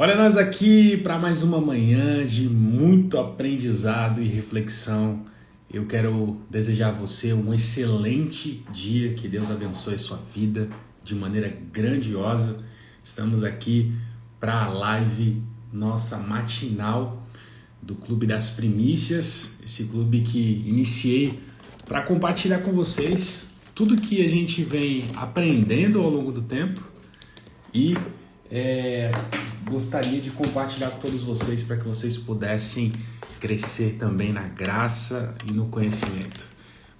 Olha nós aqui para mais uma manhã de muito aprendizado e reflexão. Eu quero desejar a você um excelente dia, que Deus abençoe a sua vida de maneira grandiosa. Estamos aqui para a live nossa matinal do Clube das Primícias, esse clube que iniciei para compartilhar com vocês tudo que a gente vem aprendendo ao longo do tempo e gostaria de compartilhar com todos vocês para que vocês pudessem crescer também na graça e no conhecimento.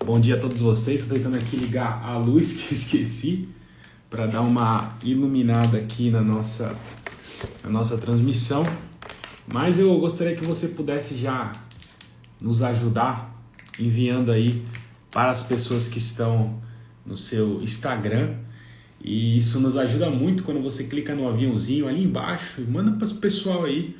Bom dia a todos vocês. Estou tentando aqui ligar a luz que eu esqueci para dar uma iluminada aqui na nossa transmissão. Mas eu gostaria que você pudesse já nos ajudar enviando aí para as pessoas que estão no seu Instagram. E isso nos ajuda muito quando você clica no aviãozinho ali embaixo e manda para o pessoal aí.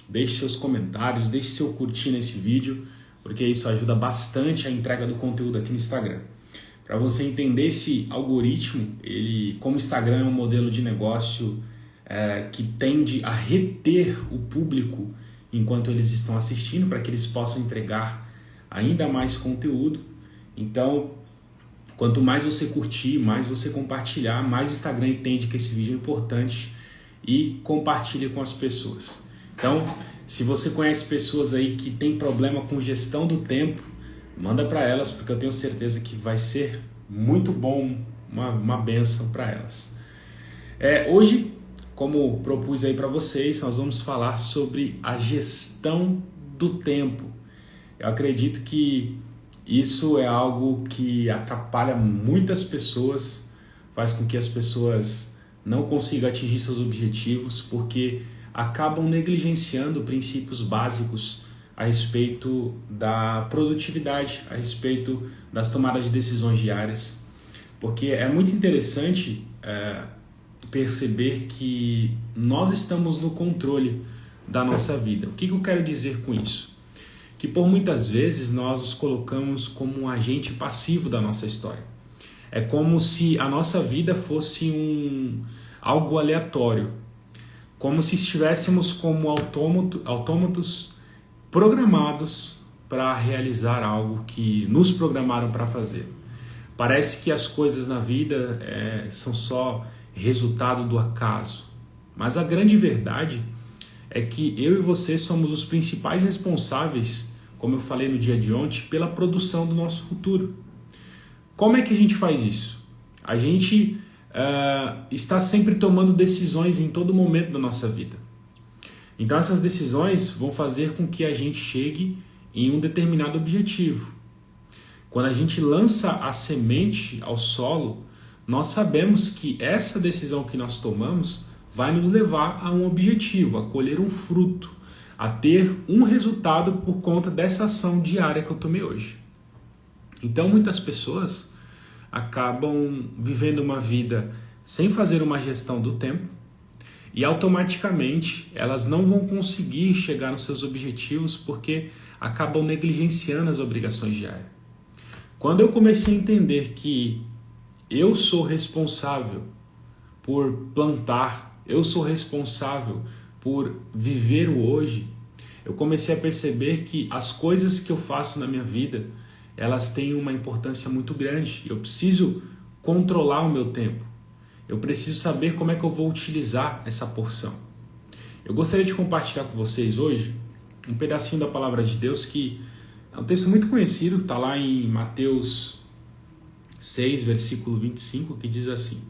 Deixe seus comentários, deixe seu curtir nesse vídeo, porque isso ajuda bastante a entrega do conteúdo aqui no Instagram. Para você entender esse algoritmo, como o Instagram é um modelo de negócio que tende a reter o público enquanto eles estão assistindo, para que eles possam entregar ainda mais conteúdo. Então, quanto mais você curtir, mais você compartilhar, mais o Instagram entende que esse vídeo é importante e compartilha com as pessoas. Então, se você conhece pessoas aí que têm problema com gestão do tempo, manda para elas, porque eu tenho certeza que vai ser muito bom, uma bênção para elas. Hoje, como propus aí para vocês, nós vamos falar sobre a gestão do tempo. Eu acredito que isso é algo que atrapalha muitas pessoas, faz com que as pessoas não consigam atingir seus objetivos, porque acabam negligenciando princípios básicos a respeito da produtividade, a respeito das tomadas de decisões diárias. Porque é muito interessante perceber que nós estamos no controle da nossa vida. O que eu quero dizer com isso? Que por muitas vezes nós os colocamos como um agente passivo da nossa história. É como se a nossa vida fosse algo aleatório, como se estivéssemos como autômatos programados para realizar algo que nos programaram para fazer. Parece que as coisas na vida são só resultado do acaso, mas a grande verdade é que eu e você somos os principais responsáveis, como eu falei no dia de ontem, pela produção do nosso futuro. Como é que a gente faz isso? A gente está sempre tomando decisões em todo momento da nossa vida. Então essas decisões vão fazer com que a gente chegue em um determinado objetivo. Quando a gente lança a semente ao solo, nós sabemos que essa decisão que nós tomamos vai nos levar a um objetivo, a colher um fruto, a ter um resultado por conta dessa ação diária que eu tomei hoje. Então muitas pessoas acabam vivendo uma vida sem fazer uma gestão do tempo e automaticamente elas não vão conseguir chegar nos seus objetivos porque acabam negligenciando as obrigações diárias. Quando eu comecei a entender que eu sou responsável por plantar, eu sou responsável por viver o hoje, eu comecei a perceber que as coisas que eu faço na minha vida, elas têm uma importância muito grande. Eu preciso controlar o meu tempo. Eu preciso saber como é que eu vou utilizar essa porção. Eu gostaria de compartilhar com vocês hoje um pedacinho da palavra de Deus que é um texto muito conhecido, está lá em Mateus 6, versículo 25, que diz assim: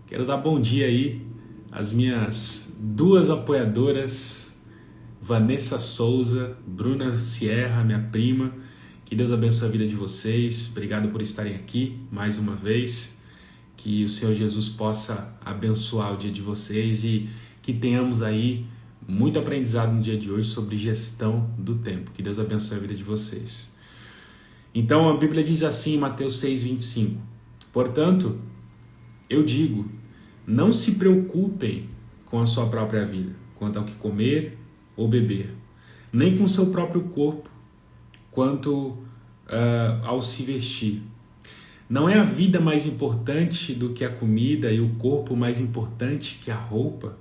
quero dar bom dia aí às minhas duas apoiadoras, Vanessa Souza, Bruna Sierra, minha prima. Que Deus abençoe a vida de vocês. Obrigado por estarem aqui mais uma vez. Que o Senhor Jesus possa abençoar o dia de vocês e que tenhamos aí muito aprendizado no dia de hoje sobre gestão do tempo. Que Deus abençoe a vida de vocês. Então a Bíblia diz assim em Mateus 6, 25. Portanto, eu digo, não se preocupem com a sua própria vida, quanto ao que comer ou beber, nem com o seu próprio corpo, quanto ao se vestir. Não é a vida mais importante do que a comida e o corpo mais importante que a roupa?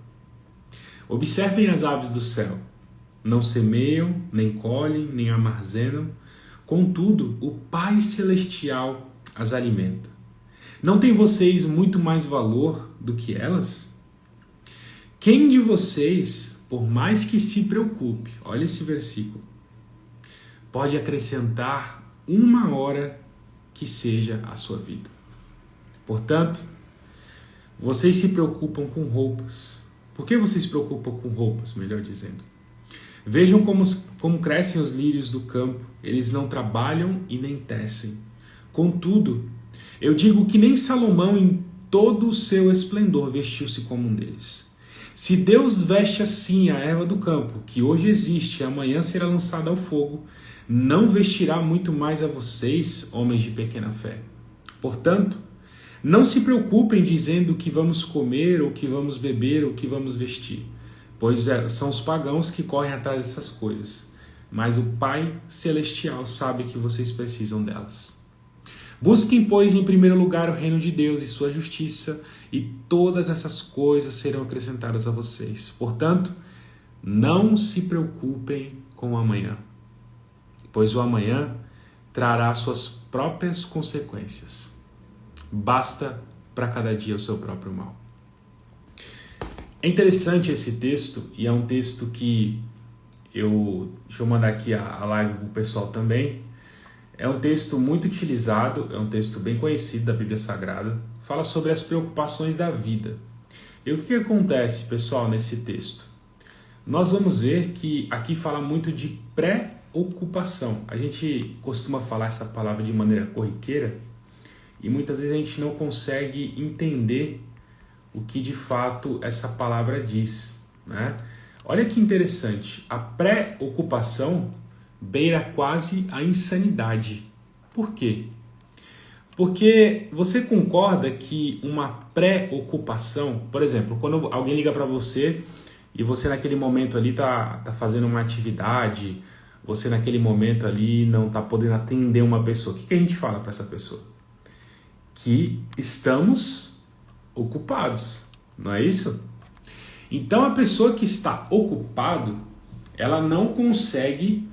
Observem as aves do céu. Não semeiam, nem colhem, nem armazenam. Contudo, o Pai Celestial as alimenta. Não tem vocês muito mais valor do que elas? Quem de vocês, por mais que se preocupe, olha esse versículo, pode acrescentar uma hora que seja a sua vida? Portanto, vocês se preocupam com roupas. Por que vocês se preocupam com roupas, melhor dizendo? Vejam como crescem os lírios do campo. Eles não trabalham e nem tecem. Contudo, eu digo que nem Salomão em todo o seu esplendor vestiu-se como um deles. Se Deus veste assim a erva do campo, que hoje existe e amanhã será lançada ao fogo, não vestirá muito mais a vocês, homens de pequena fé. Portanto, não se preocupem dizendo o que vamos comer, ou o que vamos beber, ou o que vamos vestir, pois são os pagãos que correm atrás dessas coisas. Mas o Pai Celestial sabe que vocês precisam delas. Busquem, pois, em primeiro lugar o reino de Deus e sua justiça, e todas essas coisas serão acrescentadas a vocês. Portanto, não se preocupem com o amanhã, pois o amanhã trará suas próprias consequências. Basta para cada dia o seu próprio mal. É interessante esse texto, e é um texto que deixa eu mandar aqui a live para o pessoal também. É um texto muito utilizado, é um texto bem conhecido da Bíblia Sagrada. Fala sobre as preocupações da vida. E o que acontece, pessoal, nesse texto? Nós vamos ver que aqui fala muito de preocupação. A gente costuma falar essa palavra de maneira corriqueira e muitas vezes a gente não consegue entender o que de fato essa palavra diz, né? Olha que interessante, a preocupação beira quase a insanidade. Por quê? Porque você concorda que uma preocupação, por exemplo, quando alguém liga para você e você naquele momento ali tá fazendo uma atividade, você naquele momento ali não tá podendo atender uma pessoa, o que a gente fala para essa pessoa? Que estamos ocupados, não é isso? Então a pessoa que está ocupado, ela não consegue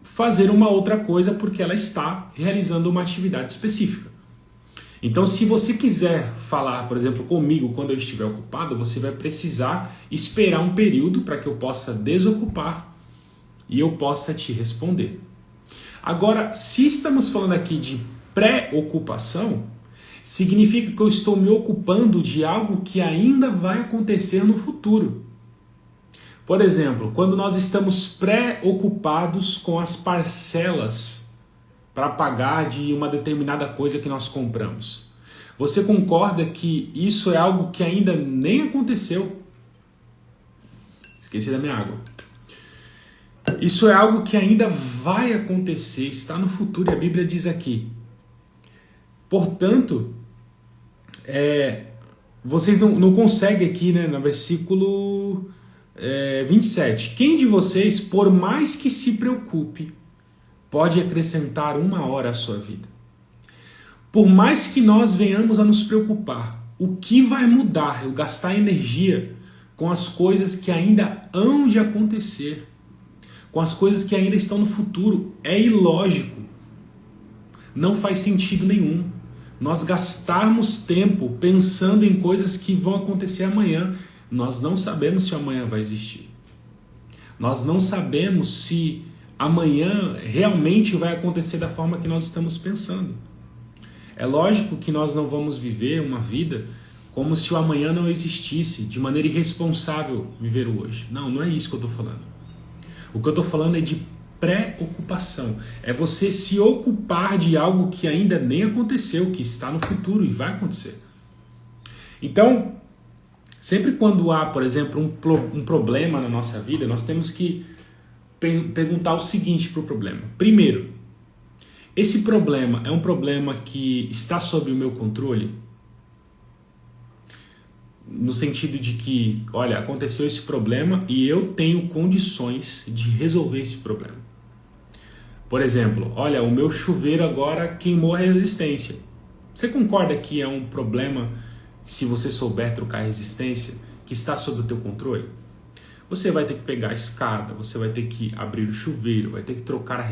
fazer uma outra coisa porque ela está realizando uma atividade específica. Então, se você quiser falar, por exemplo, comigo quando eu estiver ocupado, você vai precisar esperar um período para que eu possa desocupar e eu possa te responder. Agora, se estamos falando aqui de preocupação, significa que eu estou me ocupando de algo que ainda vai acontecer no futuro. Por exemplo, quando nós estamos preocupados com as parcelas para pagar de uma determinada coisa que nós compramos. Você concorda que isso é algo que ainda nem aconteceu? Esqueci da minha água. Isso é algo que ainda vai acontecer, está no futuro, e a Bíblia diz aqui. Portanto, vocês não conseguem aqui, né, no versículo 27. Quem de vocês, por mais que se preocupe, pode acrescentar uma hora à sua vida? Por mais que nós venhamos a nos preocupar, o que vai mudar? Eu gastar energia com as coisas que ainda hão de acontecer, com as coisas que ainda estão no futuro, é ilógico. Não faz sentido nenhum. Nós gastarmos tempo pensando em coisas que vão acontecer amanhã. Nós não sabemos se amanhã vai existir. Nós não sabemos se amanhã realmente vai acontecer da forma que nós estamos pensando. É lógico que nós não vamos viver uma vida como se o amanhã não existisse, de maneira irresponsável viver o hoje. Não, não é isso que eu estou falando. O que eu estou falando é de preocupação. É você se ocupar de algo que ainda nem aconteceu, que está no futuro e vai acontecer. Então, sempre quando há, por exemplo, um problema na nossa vida, nós temos que perguntar o seguinte para o problema. Primeiro, esse problema é um problema que está sob o meu controle? No sentido de que, olha, aconteceu esse problema e eu tenho condições de resolver esse problema. Por exemplo, olha, o meu chuveiro agora queimou a resistência. Você concorda que é um problema se você souber trocar a resistência? que está sob o teu controle? Você vai ter que pegar a escada, você vai ter que abrir o chuveiro, vai ter que trocar a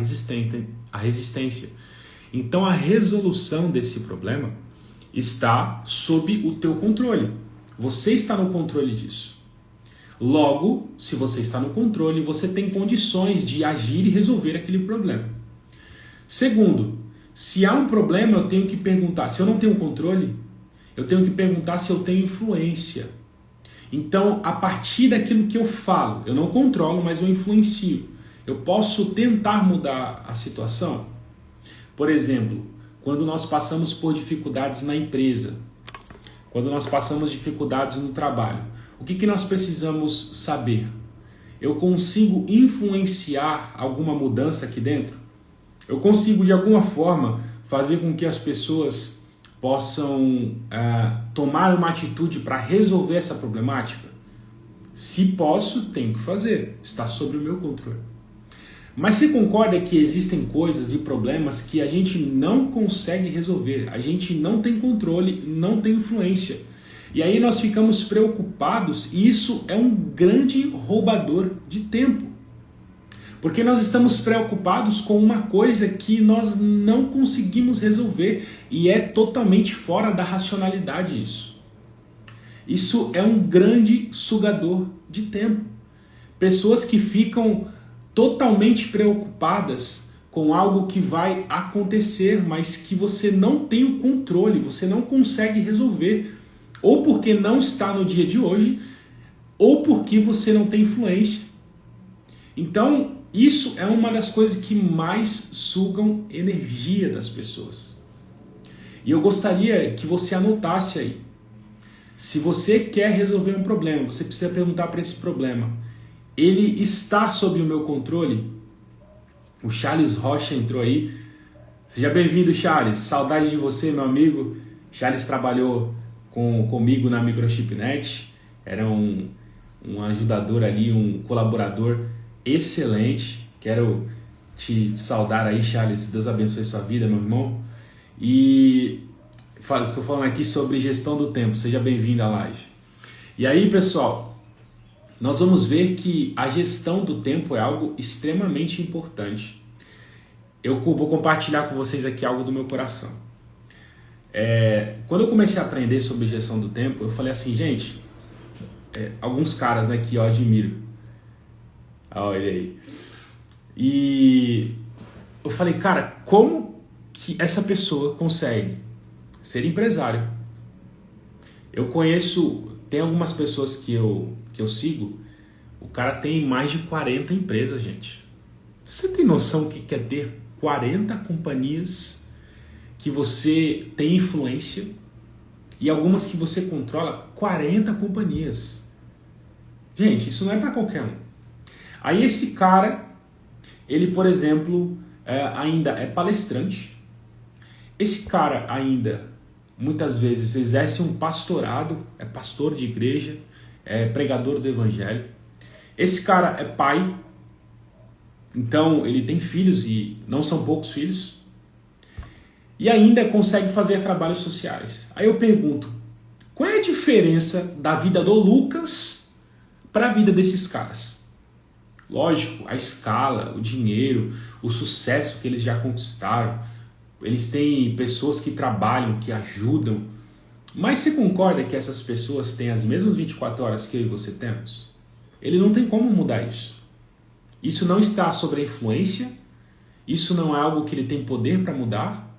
resistência. Então a resolução desse problema está sob o teu controle. Você está no controle disso. Logo, se você está no controle, você tem condições de agir e resolver aquele problema. Segundo, se há um problema, eu tenho que perguntar. Se eu não tenho controle, eu tenho que perguntar se eu tenho influência. Então, a partir daquilo que eu falo, eu não controlo, mas eu influencio. Eu posso tentar mudar a situação? Por exemplo, quando nós passamos por dificuldades na empresa, quando nós passamos dificuldades no trabalho, o que nós precisamos saber? Eu consigo influenciar alguma mudança aqui dentro? Eu consigo, de alguma forma, fazer com que as pessoas possam tomar uma atitude para resolver essa problemática? Se posso, tenho que fazer. Está sob o meu controle. Mas você concorda que existem coisas e problemas que a gente não consegue resolver? A gente não tem controle, não tem influência. E aí nós ficamos preocupados e isso é um grande roubador de tempo. Porque nós estamos preocupados com uma coisa que nós não conseguimos resolver e é totalmente fora da racionalidade isso. Isso é um grande sugador de tempo. Pessoas que ficam totalmente preocupadas com algo que vai acontecer, mas que você não tem o controle, você não consegue resolver. Ou porque não está no dia de hoje, ou porque você não tem influência. Então, isso é uma das coisas que mais sugam energia das pessoas. E eu gostaria que você anotasse aí. Se você quer resolver um problema, você precisa perguntar para esse problema: ele está sob o meu controle? O Charles Rocha entrou aí. Seja bem-vindo, Charles. Saudade de você, meu amigo. Charles trabalhou comigo na Microchipnet. Era um ajudador ali, um colaborador excelente. Quero te saudar aí, Charles. Deus abençoe sua vida, meu irmão. E estou falando aqui sobre gestão do tempo. Seja bem-vindo à live. E aí, pessoal, nós vamos ver que a gestão do tempo é algo extremamente importante. Eu vou compartilhar com vocês aqui algo do meu coração. Quando eu comecei a aprender sobre gestão do tempo, eu falei assim, gente, alguns caras, né, que eu admiro. Olha aí. E eu falei, cara, como que essa pessoa consegue ser empresário? Eu conheço, tem algumas pessoas que eu sigo, o cara tem mais de 40 empresas, gente. Você tem noção que quer ter 40 companhias que você tem influência e algumas que você controla? 40 companhias. Gente, isso não é para qualquer um. Aí esse cara, ele, por exemplo, ainda é palestrante. Esse cara ainda, muitas vezes, exerce um pastorado, é pastor de igreja, é pregador do evangelho. Esse cara é pai, então ele tem filhos e não são poucos filhos. E ainda consegue fazer trabalhos sociais. Aí eu pergunto, qual é a diferença da vida do Lucas para a vida desses caras? Lógico, a escala, o dinheiro, o sucesso que eles já conquistaram. Eles têm pessoas que trabalham, que ajudam. Mas você concorda que essas pessoas têm as mesmas 24 horas que eu e você temos? Ele não tem como mudar isso. Isso não está sobre a influência. Isso não é algo que ele tem poder para mudar.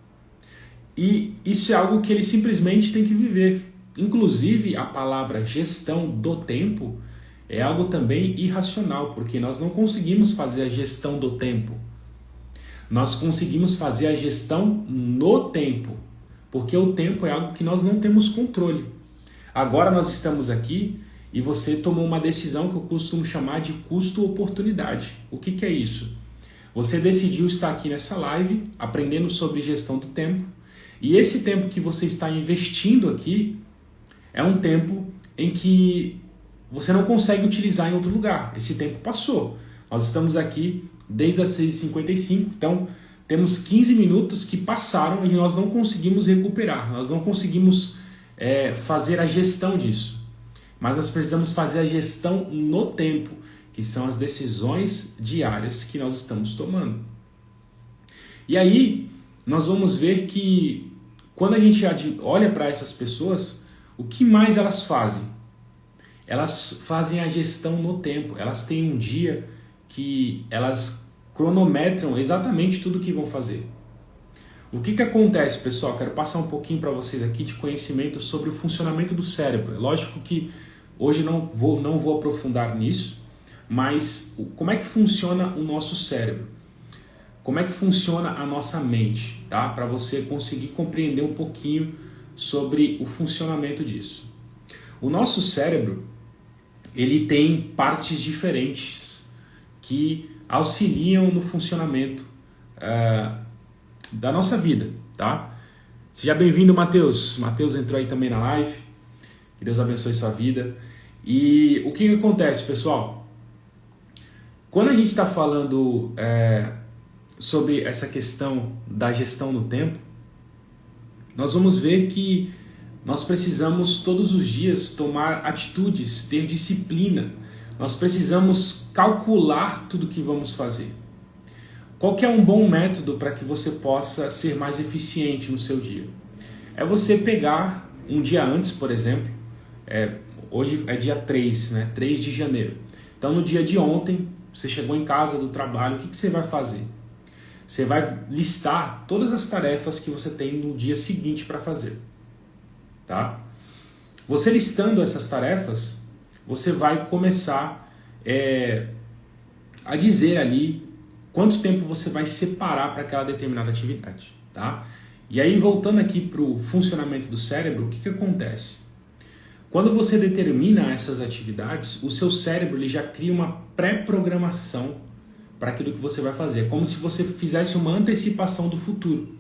E isso é algo que ele simplesmente tem que viver. Inclusive, a palavra gestão do tempo é algo também irracional, porque nós não conseguimos fazer a gestão do tempo. Nós conseguimos fazer a gestão no tempo, porque o tempo é algo que nós não temos controle. Agora nós estamos aqui e você tomou uma decisão que eu costumo chamar de custo-oportunidade. O que é isso? Você decidiu estar aqui nessa live, aprendendo sobre gestão do tempo, e esse tempo que você está investindo aqui é um tempo em que você não consegue utilizar em outro lugar. Esse tempo passou. Nós estamos aqui desde as 6h55, então temos 15 minutos que passaram e nós não conseguimos recuperar, nós não conseguimos fazer a gestão disso. mas nós precisamos fazer a gestão no tempo, que são as decisões diárias que nós estamos tomando. E aí, nós vamos ver que quando a gente olha para essas pessoas, o que mais elas fazem? Elas fazem a gestão no tempo. Elas têm um dia que elas cronometram exatamente tudo o que vão fazer. O que acontece, pessoal? Quero passar um pouquinho para vocês aqui de conhecimento sobre o funcionamento do cérebro. É lógico que hoje não vou aprofundar nisso, mas como é que funciona o nosso cérebro? Como é que funciona a nossa mente, tá? Para você conseguir compreender um pouquinho sobre o funcionamento disso. O nosso cérebro, ele tem partes diferentes que auxiliam no funcionamento da nossa vida, tá? Seja bem-vindo, Matheus. Matheus entrou aí também na live. Que Deus abençoe sua vida. E o que acontece, pessoal? Quando a gente está falando sobre essa questão da gestão no tempo, nós vamos ver que nós precisamos todos os dias tomar atitudes, ter disciplina. Nós precisamos calcular tudo que vamos fazer. Qual que é um bom método para que você possa ser mais eficiente no seu dia? É você pegar um dia antes, por exemplo, hoje é dia 3, né? 3 de janeiro. Então no dia de ontem, você chegou em casa do trabalho, o que você vai fazer? Você vai listar todas as tarefas que você tem no dia seguinte para fazer. Tá? Você listando essas tarefas, você vai começar a dizer ali quanto tempo você vai separar para aquela determinada atividade. Tá? E aí, voltando aqui para o funcionamento do cérebro, o que acontece? Quando você determina essas atividades, o seu cérebro ele já cria uma pré-programação para aquilo que você vai fazer. É como se você fizesse uma antecipação do futuro.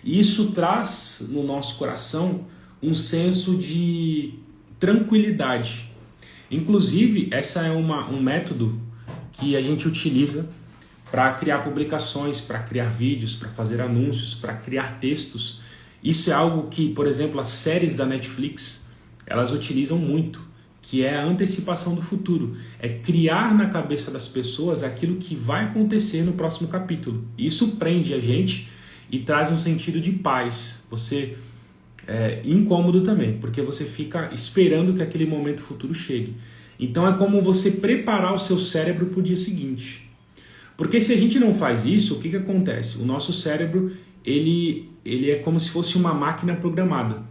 E isso traz no nosso coração um senso de tranquilidade. Inclusive, essa é um método que a gente utiliza para criar publicações, para criar vídeos, para fazer anúncios, para criar textos. Isso é algo que, por exemplo, as séries da Netflix, elas utilizam muito, que é a antecipação do futuro. É criar na cabeça das pessoas aquilo que vai acontecer no próximo capítulo. Isso prende a gente e traz um sentido de paz. Você incômodo também, porque você fica esperando que aquele momento futuro chegue. Então é como você preparar o seu cérebro para o dia seguinte. Porque se a gente não faz isso, o que acontece? O nosso cérebro ele é como se fosse uma máquina programada.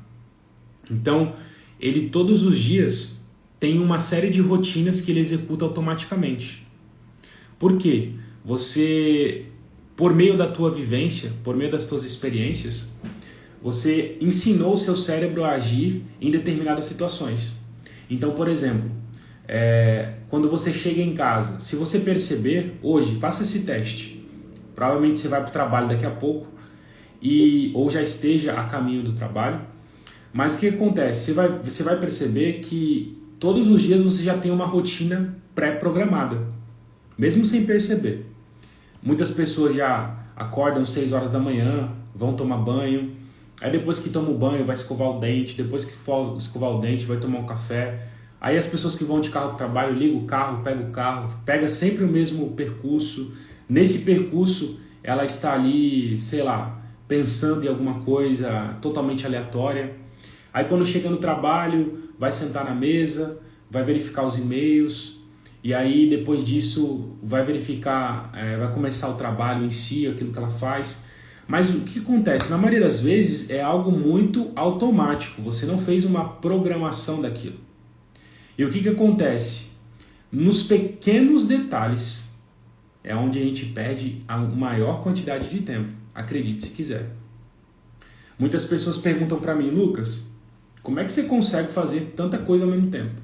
Então, ele todos os dias tem uma série de rotinas que ele executa automaticamente. Por quê? Você, por meio da tua vivência, por meio das tuas experiências, você ensinou o seu cérebro a agir em determinadas situações. Então, por exemplo, quando você chega em casa, se você perceber, hoje, faça esse teste. Provavelmente você vai para o trabalho daqui a pouco, ou já esteja a caminho do trabalho. Mas o que acontece? Você vai perceber que todos os dias você já tem uma rotina pré-programada, mesmo sem perceber. Muitas pessoas já acordam 6 horas da manhã, vão tomar banho, aí depois que toma o banho vai escovar o dente, depois que for escovar o dente vai tomar um café. Aí as pessoas que vão de carro para o trabalho ligam o carro, pega sempre o mesmo percurso. Nesse percurso ela está ali, sei lá, pensando em alguma coisa totalmente aleatória. Aí quando chega no trabalho, vai sentar na mesa, vai verificar os e-mails, e aí depois disso vai verificar, vai começar o trabalho em si, aquilo que ela faz. Mas o que acontece? Na maioria das vezes é algo muito automático, você não fez uma programação daquilo. E o que acontece? Nos pequenos detalhes é onde a gente perde a maior quantidade de tempo, acredite se quiser. Muitas pessoas perguntam para mim, Lucas, como é que você consegue fazer tanta coisa ao mesmo tempo?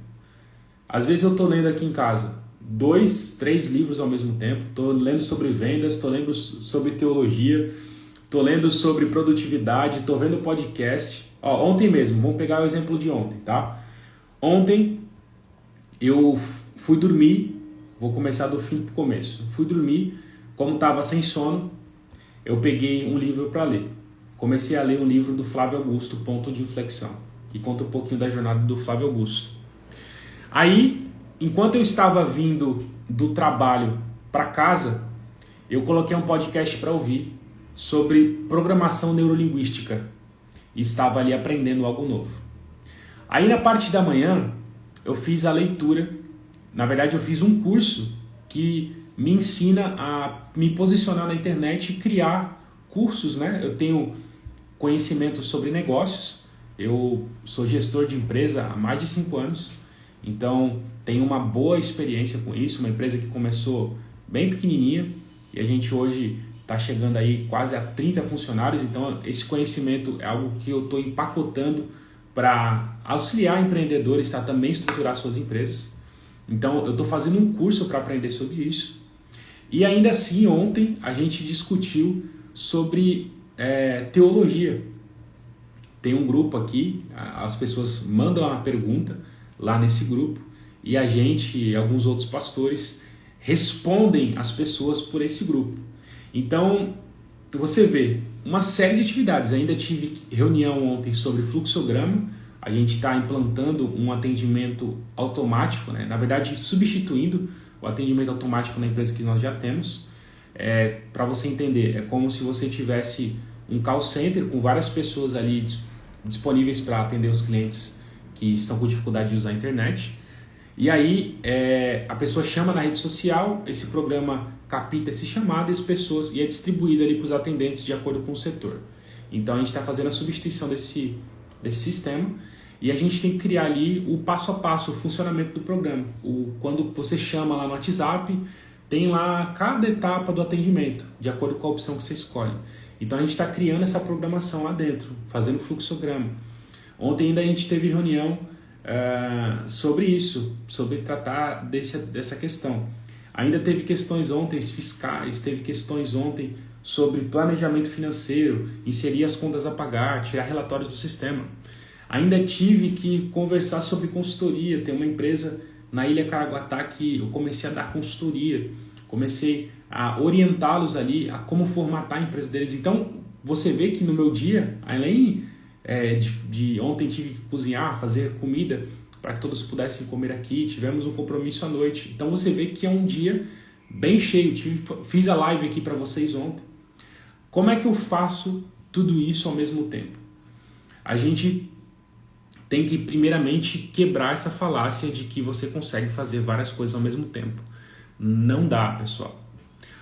Às vezes eu estou lendo aqui em casa 2, 3 livros ao mesmo tempo, estou lendo sobre vendas, estou lendo sobre teologia, estou lendo sobre produtividade, estou vendo podcast. Ontem mesmo, vamos pegar o exemplo de ontem, tá? Ontem eu fui dormir, vou começar do fim para o começo. Fui dormir, como estava sem sono, eu peguei um livro para ler. Comecei a ler um livro do Flávio Augusto, Ponto de Inflexão, que conta um pouquinho da jornada do Flávio Augusto. Aí, enquanto eu estava vindo do trabalho para casa, eu coloquei um podcast para ouvir sobre programação neurolinguística e estava ali aprendendo algo novo. Aí na parte da manhã eu fiz a leitura, na verdade eu fiz um curso que me ensina a me posicionar na internet e criar cursos, né? Eu tenho conhecimento sobre negócios, eu sou gestor de empresa há mais de 5 anos, então tenho uma boa experiência com isso, uma empresa que começou bem pequenininha e a gente hoje está chegando aí quase a 30 funcionários, então esse conhecimento é algo que eu estou empacotando para auxiliar empreendedores a também estruturar suas empresas. Então eu estou fazendo um curso para aprender sobre isso. E ainda assim, ontem a gente discutiu sobre teologia. Tem um grupo aqui, as pessoas mandam uma pergunta lá nesse grupo e a gente e alguns outros pastores respondem as pessoas por esse grupo. Então, você vê uma série de atividades. Ainda tive reunião ontem sobre fluxograma. A gente está implantando um atendimento automático, né? Na verdade, substituindo o atendimento automático na empresa que nós já temos. Para você entender, é como se você tivesse um call center com várias pessoas ali disponíveis para atender os clientes que estão com dificuldade de usar a internet. E aí a pessoa chama na rede social, esse programa capta esse chamado e é distribuído ali para os atendentes de acordo com o setor. Então a gente está fazendo a substituição desse sistema e a gente tem que criar ali o passo a passo, o funcionamento do programa. Quando você chama lá no WhatsApp, tem lá cada etapa do atendimento, de acordo com a opção que você escolhe. Então a gente está criando essa programação lá dentro, fazendo fluxograma. Ontem ainda a gente teve reunião sobre isso, sobre tratar dessa questão. Ainda teve questões ontem fiscais, teve questões ontem sobre planejamento financeiro, inserir as contas a pagar, tirar relatórios do sistema. Ainda tive que conversar sobre consultoria. Tem uma empresa na Ilha Caraguatá que eu comecei a dar consultoria, comecei a orientá-los ali a como formatar a empresa deles. Então você vê que no meu dia, além de ontem tive que cozinhar, fazer comida para que todos pudessem comer aqui, tivemos um compromisso à noite. Então você vê que é um dia bem cheio. Fiz a live aqui para vocês ontem. Como é que eu faço tudo isso ao mesmo tempo? A gente tem que primeiramente quebrar essa falácia de que você consegue fazer várias coisas ao mesmo tempo. Não dá, pessoal.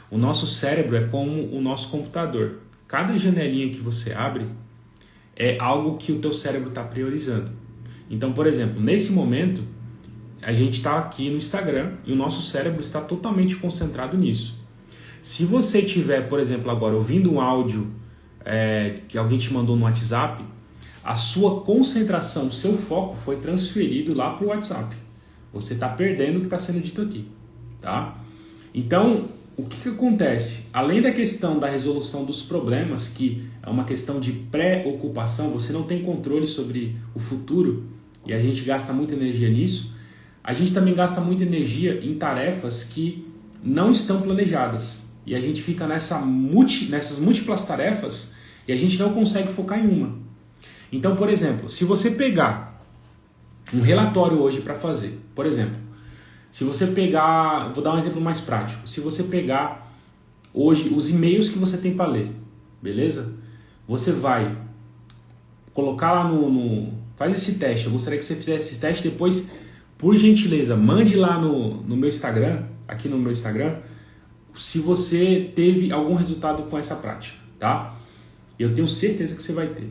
O nosso cérebro é como o nosso computador. Cada janelinha que você abre é algo que o teu cérebro está priorizando. Então, por exemplo, nesse momento, a gente está aqui no Instagram e o nosso cérebro está totalmente concentrado nisso. Se você estiver, por exemplo, agora ouvindo um áudio que alguém te mandou no WhatsApp, a sua concentração, o seu foco foi transferido lá para o WhatsApp. Você está perdendo o que está sendo dito aqui. Tá? Então, o que acontece? Além da questão da resolução dos problemas, que é uma questão de preocupação, você não tem controle sobre o futuro e a gente gasta muita energia nisso, a gente também gasta muita energia em tarefas que não estão planejadas. E a gente fica nessas múltiplas tarefas e a gente não consegue focar em uma. Então, por exemplo, se você pegar um relatório hoje para fazer, por exemplo, se você pegar, vou dar um exemplo mais prático, se você pegar hoje os e-mails que você tem para ler, beleza? Você vai colocar lá faz esse teste, eu gostaria que você fizesse esse teste, depois, por gentileza, mande lá no meu Instagram, aqui no meu Instagram, se você teve algum resultado com essa prática, tá? Eu tenho certeza que você vai ter.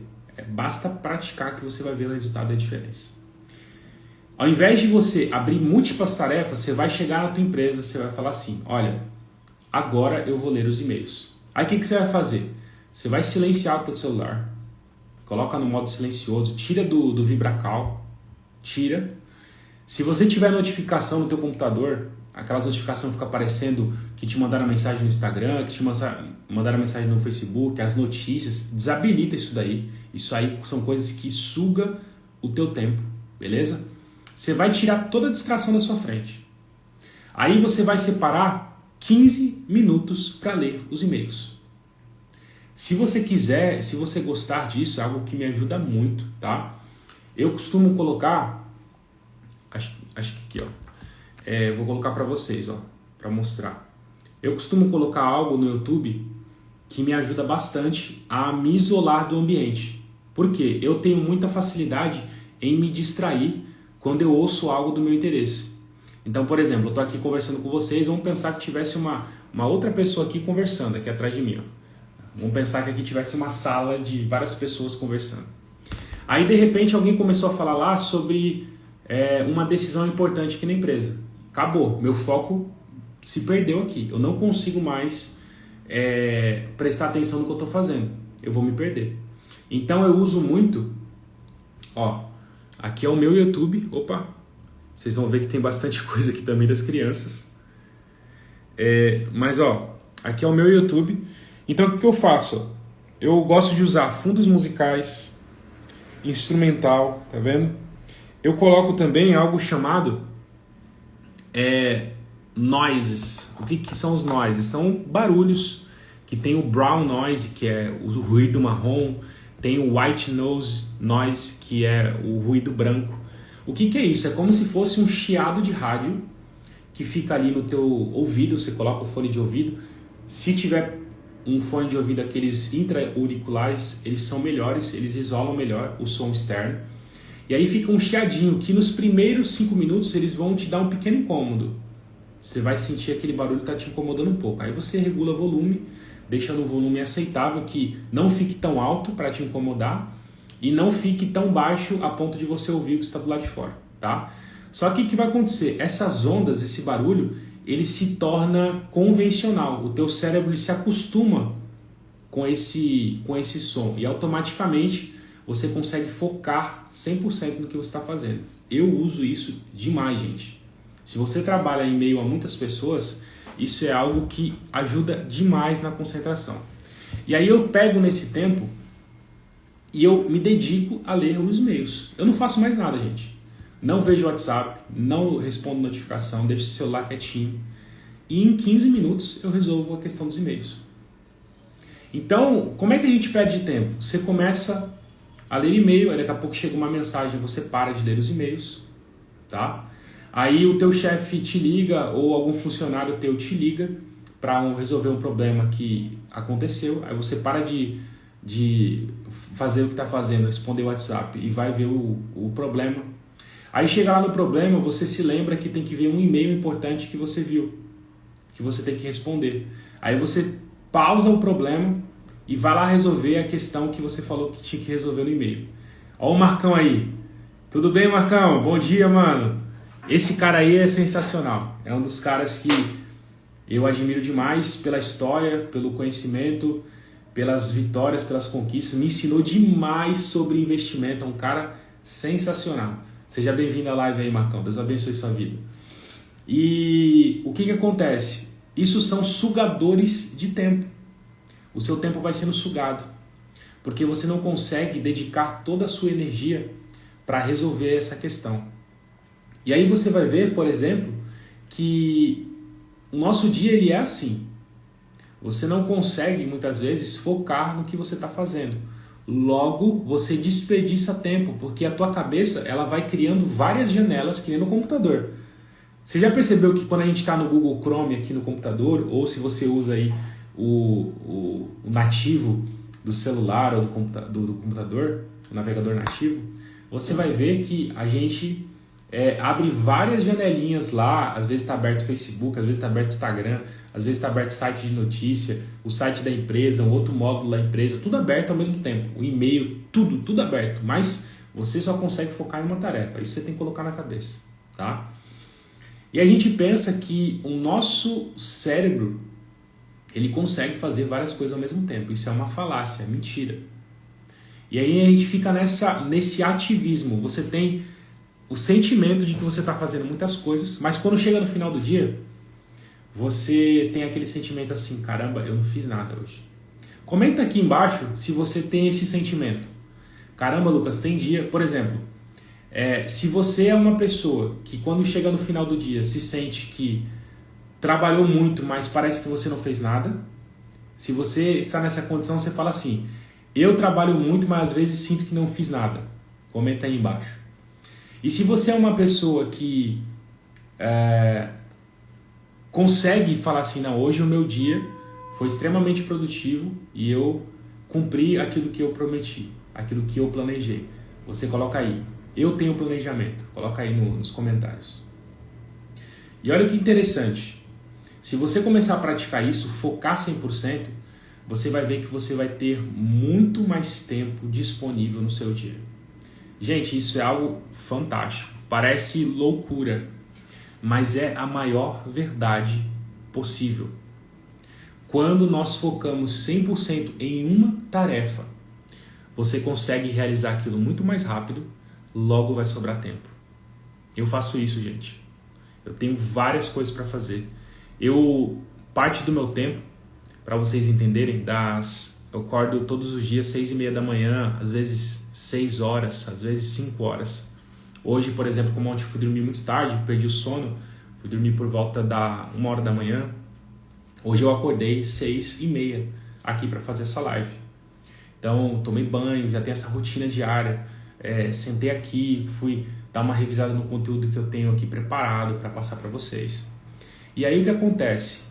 Basta praticar que você vai ver o resultado da diferença. Ao invés de você abrir múltiplas tarefas, você vai chegar na tua empresa, você vai falar assim, olha, agora eu vou ler os e-mails. Aí o que você vai fazer? Você vai silenciar o teu celular, coloca no modo silencioso, tira do VibraCal, tira. Se você tiver notificação no teu computador, aquelas notificações ficam aparecendo que te mandaram mensagem no Instagram, que te mandaram mensagem no Facebook, as notícias, desabilita isso daí. Isso aí são coisas que sugam o teu tempo, beleza? Você vai tirar toda a distração da sua frente. Aí você vai separar 15 minutos para ler os e-mails. Se você quiser, se você gostar disso, é algo que me ajuda muito, tá? Eu costumo colocar, acho que aqui, ó. Vou colocar para vocês, ó, para mostrar. Eu costumo colocar algo no YouTube que me ajuda bastante a me isolar do ambiente. Por quê? Eu tenho muita facilidade em me distrair quando eu ouço algo do meu interesse. Então, por exemplo, eu estou aqui conversando com vocês, vamos pensar que tivesse uma outra pessoa aqui conversando, aqui atrás de mim, ó. Vamos pensar que aqui tivesse uma sala de várias pessoas conversando. Aí, de repente, alguém começou a falar lá sobre uma decisão importante aqui na empresa. Acabou, meu foco se perdeu aqui. Eu não consigo mais prestar atenção no que eu estou fazendo. Eu vou me perder. Então, eu uso muito... Ó, aqui é o meu YouTube. Opa, vocês vão ver que tem bastante coisa aqui também das crianças. Mas, ó, aqui é o meu YouTube. Então, o que eu faço? Eu gosto de usar fundos musicais, instrumental, tá vendo? Eu coloco também algo chamado noises. O que são os noises? São barulhos que tem o brown noise, que é o ruído marrom, tem o white noise, que é o ruído branco. O que é isso? É como se fosse um chiado de rádio que fica ali no teu ouvido, você coloca o fone de ouvido. Se tiver um fone de ouvido, aqueles intra-auriculares, eles são melhores, eles isolam melhor o som externo. E aí fica um chiadinho que nos primeiros 5 minutos eles vão te dar um pequeno incômodo. Você vai sentir aquele barulho que está te incomodando um pouco. Aí você regula o volume, deixa no volume aceitável, que não fique tão alto para te incomodar e não fique tão baixo a ponto de você ouvir o que está do lado de fora, tá? Só que o que vai acontecer? Essas ondas, esse barulho, ele se torna convencional. O teu cérebro se acostuma com esse som e automaticamente você consegue focar 100% no que você está fazendo. Eu uso isso demais, gente. Se você trabalha em meio a muitas pessoas, isso é algo que ajuda demais na concentração. E aí eu pego nesse tempo e eu me dedico a ler os e-mails. Eu não faço mais nada, gente. Não vejo WhatsApp, não respondo notificação, deixo o celular quietinho. E em 15 minutos eu resolvo a questão dos e-mails. Então, como é que a gente perde tempo? Você começa a ler e-mail, aí daqui a pouco chega uma mensagem, você para de ler os e-mails, tá? Aí o teu chefe te liga ou algum funcionário teu te liga para resolver um problema que aconteceu. Aí você para de fazer o que está fazendo, responder o WhatsApp e vai ver o problema. Aí chega lá no problema, você se lembra que tem que ver um e-mail importante que você viu, que você tem que responder. Aí você pausa o problema e vai lá resolver a questão que você falou que tinha que resolver no e-mail. Ó o Marcão aí. Tudo bem, Marcão? Bom dia, mano. Esse cara aí é sensacional. É um dos caras que eu admiro demais pela história, pelo conhecimento, pelas vitórias, pelas conquistas. Me ensinou demais sobre investimento. É um cara sensacional. Seja bem-vindo à live aí, Marcão. Deus abençoe sua vida. E o que acontece? Isso são sugadores de tempo. O seu tempo vai sendo sugado, porque você não consegue dedicar toda a sua energia para resolver essa questão. E aí você vai ver, por exemplo, que o nosso dia ele é assim. Você não consegue, muitas vezes, focar no que você está fazendo. Logo, você desperdiça tempo, porque a tua cabeça ela vai criando várias janelas, que nem no computador. Você já percebeu que quando a gente está no Google Chrome aqui no computador, ou se você usa aí o nativo do celular ou do computador, o navegador nativo, você vai ver que a gente abre várias janelinhas lá, às vezes está aberto o Facebook, às vezes está aberto o Instagram, às vezes está aberto o site de notícia, o site da empresa, um outro módulo da empresa, tudo aberto ao mesmo tempo, o e-mail, tudo aberto, mas você só consegue focar em uma tarefa, isso você tem que colocar na cabeça, tá? E a gente pensa que o nosso cérebro, ele consegue fazer várias coisas ao mesmo tempo, isso é uma falácia, é mentira. E aí a gente fica nesse ativismo, você tem o sentimento de que você está fazendo muitas coisas, mas quando chega no final do dia, você tem aquele sentimento assim, caramba, eu não fiz nada hoje. Comenta aqui embaixo se você tem esse sentimento. Caramba, Lucas, tem dia, por exemplo, se você é uma pessoa que quando chega no final do dia se sente que trabalhou muito, mas parece que você não fez nada, se você está nessa condição, você fala assim, eu trabalho muito, mas às vezes sinto que não fiz nada. Comenta aí embaixo. E se você é uma pessoa que consegue falar assim, não, hoje o meu dia foi extremamente produtivo e eu cumpri aquilo que eu prometi, aquilo que eu planejei. Você coloca aí, eu tenho planejamento, coloca aí nos comentários. E olha que interessante, se você começar a praticar isso, focar 100%, você vai ver que você vai ter muito mais tempo disponível no seu dia. Gente, isso é algo fantástico, parece loucura, mas é a maior verdade possível. Quando nós focamos 100% em uma tarefa, você consegue realizar aquilo muito mais rápido, logo vai sobrar tempo. Eu faço isso, gente. Eu tenho várias coisas para fazer. Parte do meu tempo, para vocês entenderem, eu acordo todos os dias 6h30 da manhã, às vezes 6 horas, às vezes 5 horas. Hoje, por exemplo, como ontem fui dormir muito tarde, perdi o sono, fui dormir por volta da 1h da manhã. Hoje eu acordei 6h30 aqui para fazer essa live. Então, tomei banho, já tenho essa rotina diária, sentei aqui, fui dar uma revisada no conteúdo que eu tenho aqui preparado para passar para vocês. E aí o que acontece?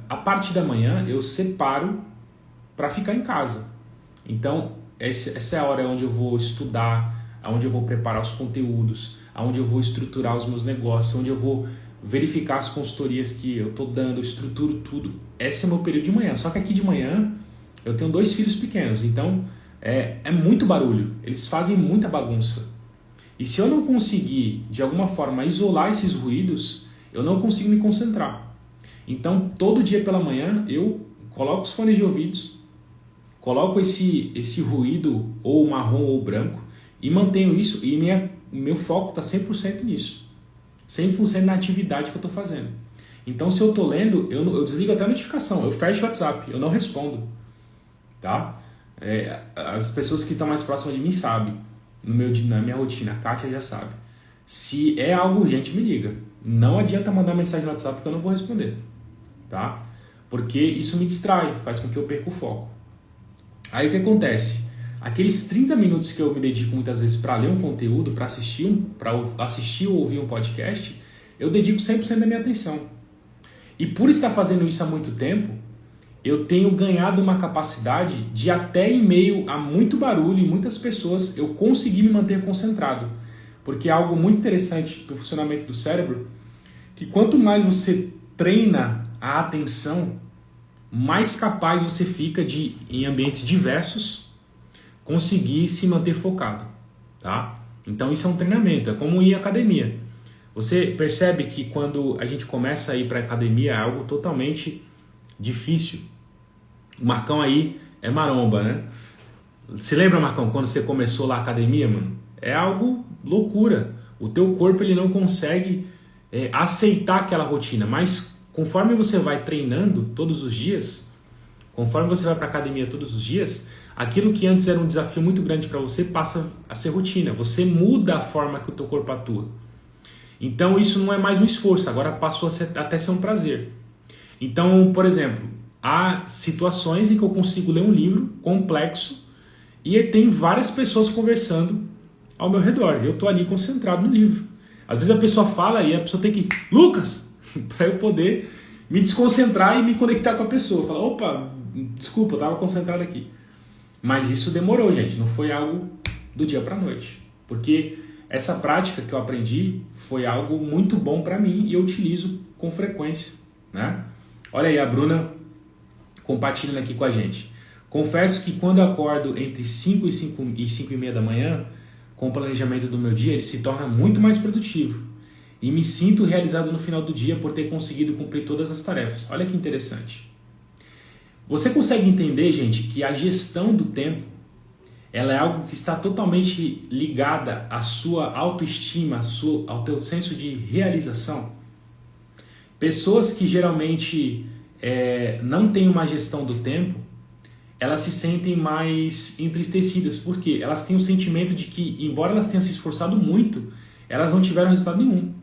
A parte da manhã eu separo para ficar em casa. Então, essa é a hora onde eu vou estudar, onde eu vou preparar os conteúdos, onde eu vou estruturar os meus negócios, onde eu vou verificar as consultorias que eu estou dando, eu estruturo tudo. Esse é o meu período de manhã. Só que aqui de manhã eu tenho 2 filhos pequenos, então é muito barulho. Eles fazem muita bagunça. E se eu não conseguir, de alguma forma, isolar esses ruídos, eu não consigo me concentrar. Então, todo dia pela manhã, eu coloco os fones de ouvidos, coloco esse ruído ou marrom ou branco e mantenho isso e meu foco está 100% nisso. 100% na atividade que eu estou fazendo. Então, se eu estou lendo, eu desligo até a notificação, eu fecho o WhatsApp, eu não respondo. Tá? As pessoas que estão mais próximas de mim sabem, na minha rotina, a Kátia já sabe. Se é algo urgente, me liga. Não adianta mandar mensagem no WhatsApp que eu não vou responder. Tá? Porque isso me distrai, faz com que eu perca o foco. Aí o que acontece? Aqueles 30 minutos que eu me dedico muitas vezes para ler um conteúdo, para assistir ou ouvir um podcast, eu dedico 100% da minha atenção. E por estar fazendo isso há muito tempo, eu tenho ganhado uma capacidade de até em meio a muito barulho e muitas pessoas, eu conseguir me manter concentrado. Porque é algo muito interessante do funcionamento do cérebro, que quanto mais você treina a atenção, mais capaz você fica de, em ambientes diversos, conseguir se manter focado, tá? Então isso é um treinamento, é como ir à academia. Você percebe que quando a gente começa a ir para a academia é algo totalmente difícil. O Marcão aí é maromba, né? Se lembra, Marcão, quando você começou lá a academia, mano? É algo loucura. O teu corpo ele não consegue aceitar aquela rotina, mas conforme você vai treinando todos os dias, conforme você vai para a academia todos os dias, aquilo que antes era um desafio muito grande para você passa a ser rotina. Você muda a forma que o teu corpo atua. Então isso não é mais um esforço, agora passou a até ser um prazer. Então, por exemplo, há situações em que eu consigo ler um livro complexo e tem várias pessoas conversando ao meu redor. Eu estou ali concentrado no livro. Às vezes a pessoa fala e a pessoa tem que... Lucas! Para eu poder me desconcentrar e me conectar com a pessoa. Falar, opa, desculpa, eu estava concentrado aqui. Mas isso demorou, gente. Não foi algo do dia para a noite. Porque essa prática que eu aprendi foi algo muito bom para mim e eu utilizo com frequência, né? Olha aí a Bruna compartilhando aqui com a gente. Confesso que quando eu acordo entre 5 e 5h30 da manhã, com o planejamento do meu dia, ele se torna muito mais produtivo. E me sinto realizado no final do dia por ter conseguido cumprir todas as tarefas. Olha que interessante. Você consegue entender, gente, que a gestão do tempo ela é algo que está totalmente ligada à sua autoestima, ao teu senso de realização? Pessoas que geralmente não têm uma gestão do tempo, elas se sentem mais entristecidas, porque elas têm o sentimento de que, embora elas tenham se esforçado muito, elas não tiveram resultado nenhum.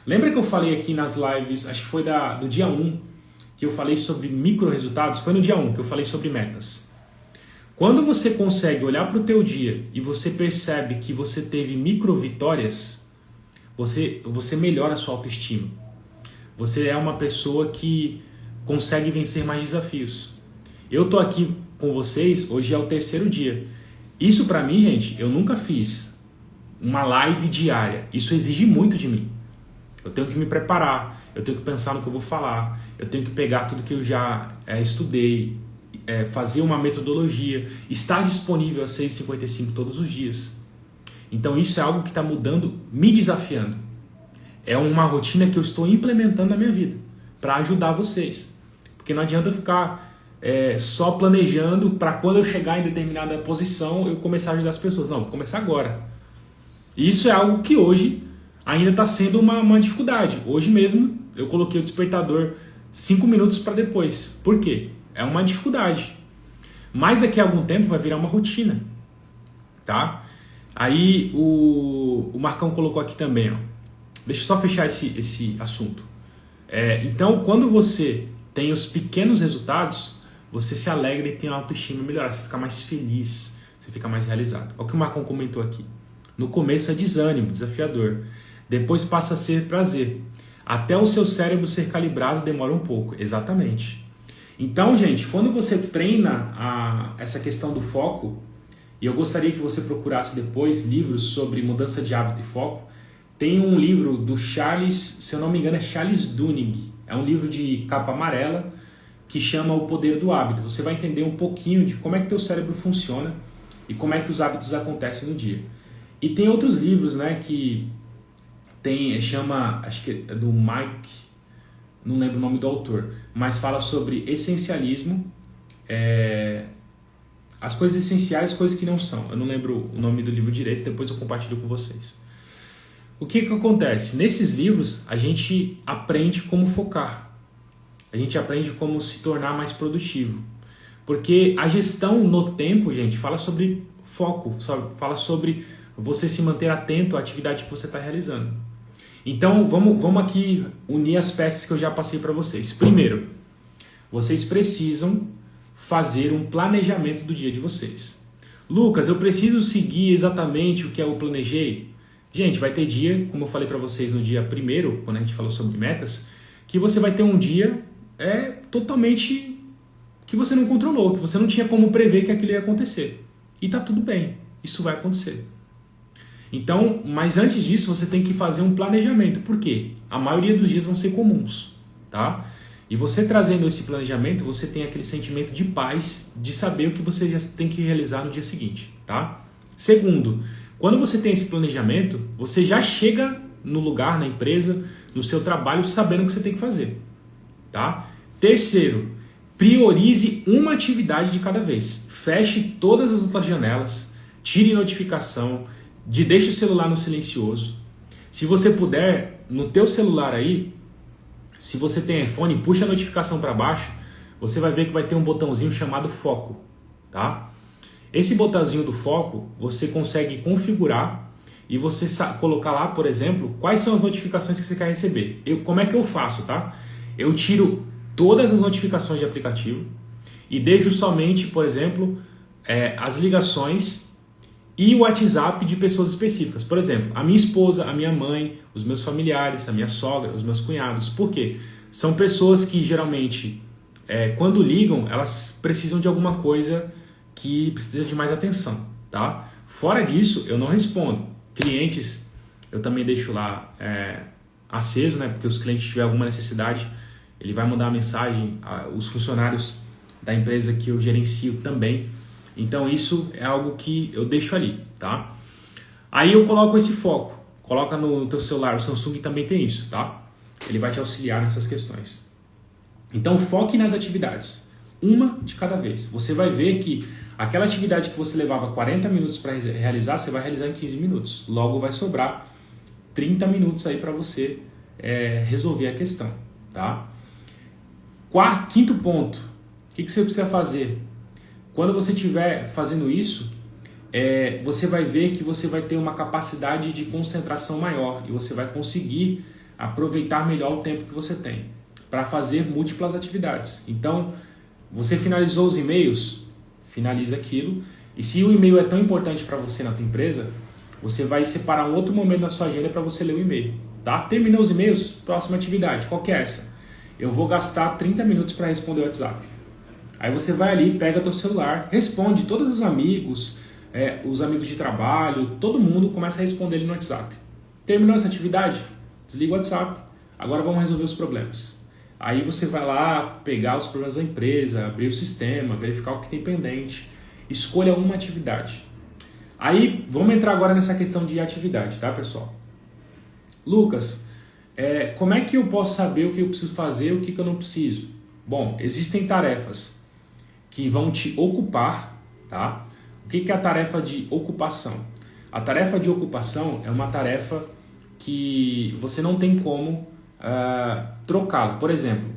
Lembra que eu falei aqui nas lives, acho que foi do dia 1, que eu falei sobre micro resultados? Foi no dia 1 que eu falei sobre metas. Quando você consegue olhar para o teu dia e você percebe que você teve micro vitórias, você melhora a sua autoestima. Você é uma pessoa que consegue vencer mais desafios. Eu tô aqui com vocês, hoje é o 3º dia. Isso pra mim, gente, eu nunca fiz uma live diária. Isso exige muito de mim. Eu tenho que me preparar, eu tenho que pensar no que eu vou falar, eu tenho que pegar tudo que eu já estudei, fazer uma metodologia, estar disponível às 6h55 todos os dias. Então isso é algo que está mudando, me desafiando. É uma rotina que eu estou implementando na minha vida para ajudar vocês. Porque não adianta ficar só planejando para quando eu chegar em determinada posição eu começar a ajudar as pessoas. Não, vou começar agora. E isso é algo que hoje ainda está sendo uma dificuldade. Hoje mesmo eu coloquei o despertador 5 minutos para depois. Por quê? É uma dificuldade. Mas daqui a algum tempo vai virar uma rotina. Tá? Aí o Marcão colocou aqui também. Ó. Deixa eu só fechar esse assunto. Então, quando você tem os pequenos resultados, você se alegra e tem a autoestima melhorada. Você fica mais feliz, você fica mais realizado. Olha o que o Marcão comentou aqui. No começo é desânimo, desafiador. Depois passa a ser prazer. Até o seu cérebro ser calibrado demora um pouco. Exatamente. Então, gente, quando você treina essa questão do foco, e eu gostaria que você procurasse depois livros sobre mudança de hábito e foco, tem um livro do Charles, se eu não me engano é Charles Duhigg, é um livro de capa amarela que chama O Poder do Hábito. Você vai entender um pouquinho de como é que teu cérebro funciona e como é que os hábitos acontecem no dia. E tem outros livros, né, que chama, acho que é do Mike, não lembro o nome do autor, mas fala sobre essencialismo, as coisas essenciais, coisas que não são. Eu não lembro o nome do livro direito, depois eu compartilho com vocês. O que acontece? Nesses livros, a gente aprende como focar. A gente aprende como se tornar mais produtivo. Porque a gestão no tempo, gente, fala sobre foco, fala sobre você se manter atento à atividade que você está realizando. Então, vamos aqui unir as peças que eu já passei para vocês. Primeiro, vocês precisam fazer um planejamento do dia de vocês. Lucas, eu preciso seguir exatamente o que eu planejei? Gente, vai ter dia, como eu falei para vocês no dia 1º, quando a gente falou sobre metas, que você vai ter um dia totalmente que você não controlou, que você não tinha como prever que aquilo ia acontecer. E tá tudo bem, isso vai acontecer. Então, mas antes disso você tem que fazer um planejamento. Por quê? A maioria dos dias vão ser comuns, tá? E você trazendo esse planejamento, você tem aquele sentimento de paz, de saber o que você já tem que realizar no dia seguinte, tá? Segundo, quando você tem esse planejamento, você já chega no lugar, na empresa, no seu trabalho, sabendo o que você tem que fazer, tá? Terceiro, priorize uma atividade de cada vez. Feche todas as outras janelas, tire notificação, deixe o celular no silencioso. Se você puder, no teu celular aí, se você tem iPhone, puxa a notificação para baixo, você vai ver que vai ter um botãozinho chamado foco, tá? Esse botãozinho do foco, você consegue configurar e você colocar lá, por exemplo, quais são as notificações que você quer receber. Como é que eu faço, tá? Eu tiro todas as notificações de aplicativo e deixo somente, por exemplo, as ligações e o WhatsApp de pessoas específicas. Por exemplo, a minha esposa, a minha mãe, os meus familiares, a minha sogra, os meus cunhados. Por quê? São pessoas que geralmente, quando ligam, elas precisam de alguma coisa que precisa de mais atenção, tá? Fora disso, eu não respondo. Clientes, eu também deixo lá aceso, né? Porque os clientes tiverem alguma necessidade, ele vai mandar uma mensagem, os funcionários da empresa que eu gerencio também. Então isso é algo que eu deixo ali, tá? Aí eu coloco esse foco, coloca no teu celular, o Samsung também tem isso, tá? Ele vai te auxiliar nessas questões. Então foque nas atividades, uma de cada vez. Você vai ver que aquela atividade que você levava 40 minutos para realizar, você vai realizar em 15 minutos. Logo vai sobrar 30 minutos aí para você resolver a questão, tá? Quinto ponto, o que você precisa fazer? Quando você estiver fazendo isso, você vai ver que você vai ter uma capacidade de concentração maior e você vai conseguir aproveitar melhor o tempo que você tem para fazer múltiplas atividades. Então, você finalizou os e-mails, finaliza aquilo. E se o e-mail é tão importante para você na tua empresa, você vai separar um outro momento na sua agenda para você ler o e-mail. Tá? Terminou os e-mails? Próxima atividade. Qual que é essa? Eu vou gastar 30 minutos para responder o WhatsApp. Aí você vai ali, pega teu celular, responde todos os amigos de trabalho, todo mundo começa a responder ali no WhatsApp. Terminou essa atividade? Desliga o WhatsApp. Agora vamos resolver os problemas. Aí você vai lá pegar os problemas da empresa, abrir o sistema, verificar o que tem pendente. Escolha uma atividade. Aí vamos entrar agora nessa questão de atividade, tá, pessoal? Lucas, como é que eu posso saber o que eu preciso fazer e o que eu não preciso? Bom, existem tarefas que vão te ocupar, tá? O que é a tarefa de ocupação? A tarefa de ocupação é uma tarefa que você não tem como trocá-la. Por exemplo,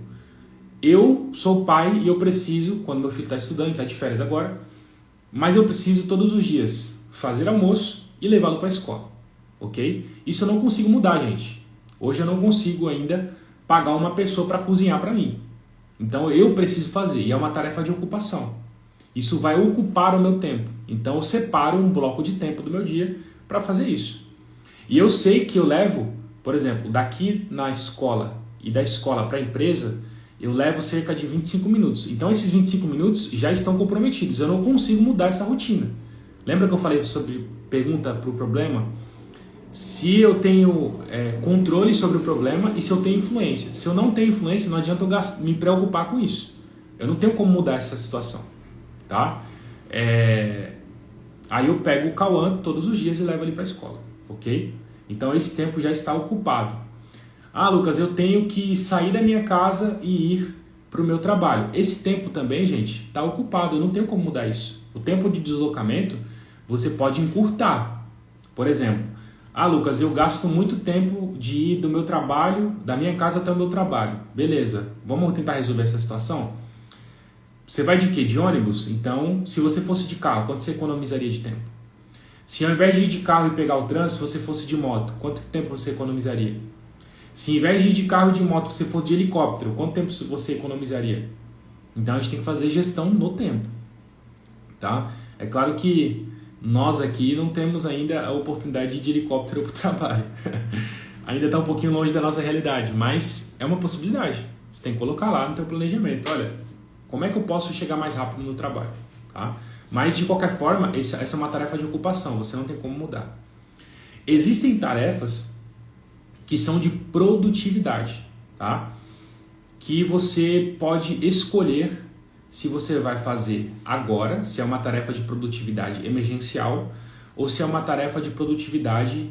eu sou pai e eu preciso, quando meu filho está estudando, está de férias agora, mas eu preciso todos os dias fazer almoço e levá-lo para a escola, ok? Isso eu não consigo mudar, gente. Hoje eu não consigo ainda pagar uma pessoa para cozinhar para mim. Então eu preciso fazer, e é uma tarefa de ocupação. Isso vai ocupar o meu tempo. Então eu separo um bloco de tempo do meu dia para fazer isso. E eu sei que eu levo, por exemplo, daqui na escola e da escola para a empresa, eu levo cerca de 25 minutos. Então esses 25 minutos já estão comprometidos. Eu não consigo mudar essa rotina. Lembra que eu falei sobre pergunta para o problema? Se eu tenho controle sobre o problema e se eu tenho influência. Se eu não tenho influência, não adianta eu me preocupar com isso. Eu não tenho como mudar essa situação. Tá? Aí eu pego o Cauã todos os dias e levo ele para a escola. Ok? Então esse tempo já está ocupado. Ah, Lucas, eu tenho que sair da minha casa e ir para o meu trabalho. Esse tempo também, gente, está ocupado. Eu não tenho como mudar isso. O tempo de deslocamento você pode encurtar. Por exemplo, ah, Lucas, eu gasto muito tempo de ir do meu trabalho, da minha casa até o meu trabalho. Beleza, vamos tentar resolver essa situação? Você vai de quê? De ônibus? Então, se você fosse de carro, quanto você economizaria de tempo? Se ao invés de ir de carro e pegar o trânsito, você fosse de moto, quanto tempo você economizaria? Se ao invés de ir de carro e de moto, você fosse de helicóptero, quanto tempo você economizaria? Então, a gente tem que fazer gestão no tempo. Tá? É claro que nós aqui não temos ainda a oportunidade de ir de helicóptero para o trabalho. Ainda está um pouquinho longe da nossa realidade, mas é uma possibilidade. Você tem que colocar lá no teu planejamento. Olha, como é que eu posso chegar mais rápido no trabalho? Tá? Mas, de qualquer forma, essa é uma tarefa de ocupação. Você não tem como mudar. Existem tarefas que são de produtividade. Tá? Que você pode escolher se você vai fazer agora, se é uma tarefa de produtividade emergencial ou se é uma tarefa de produtividade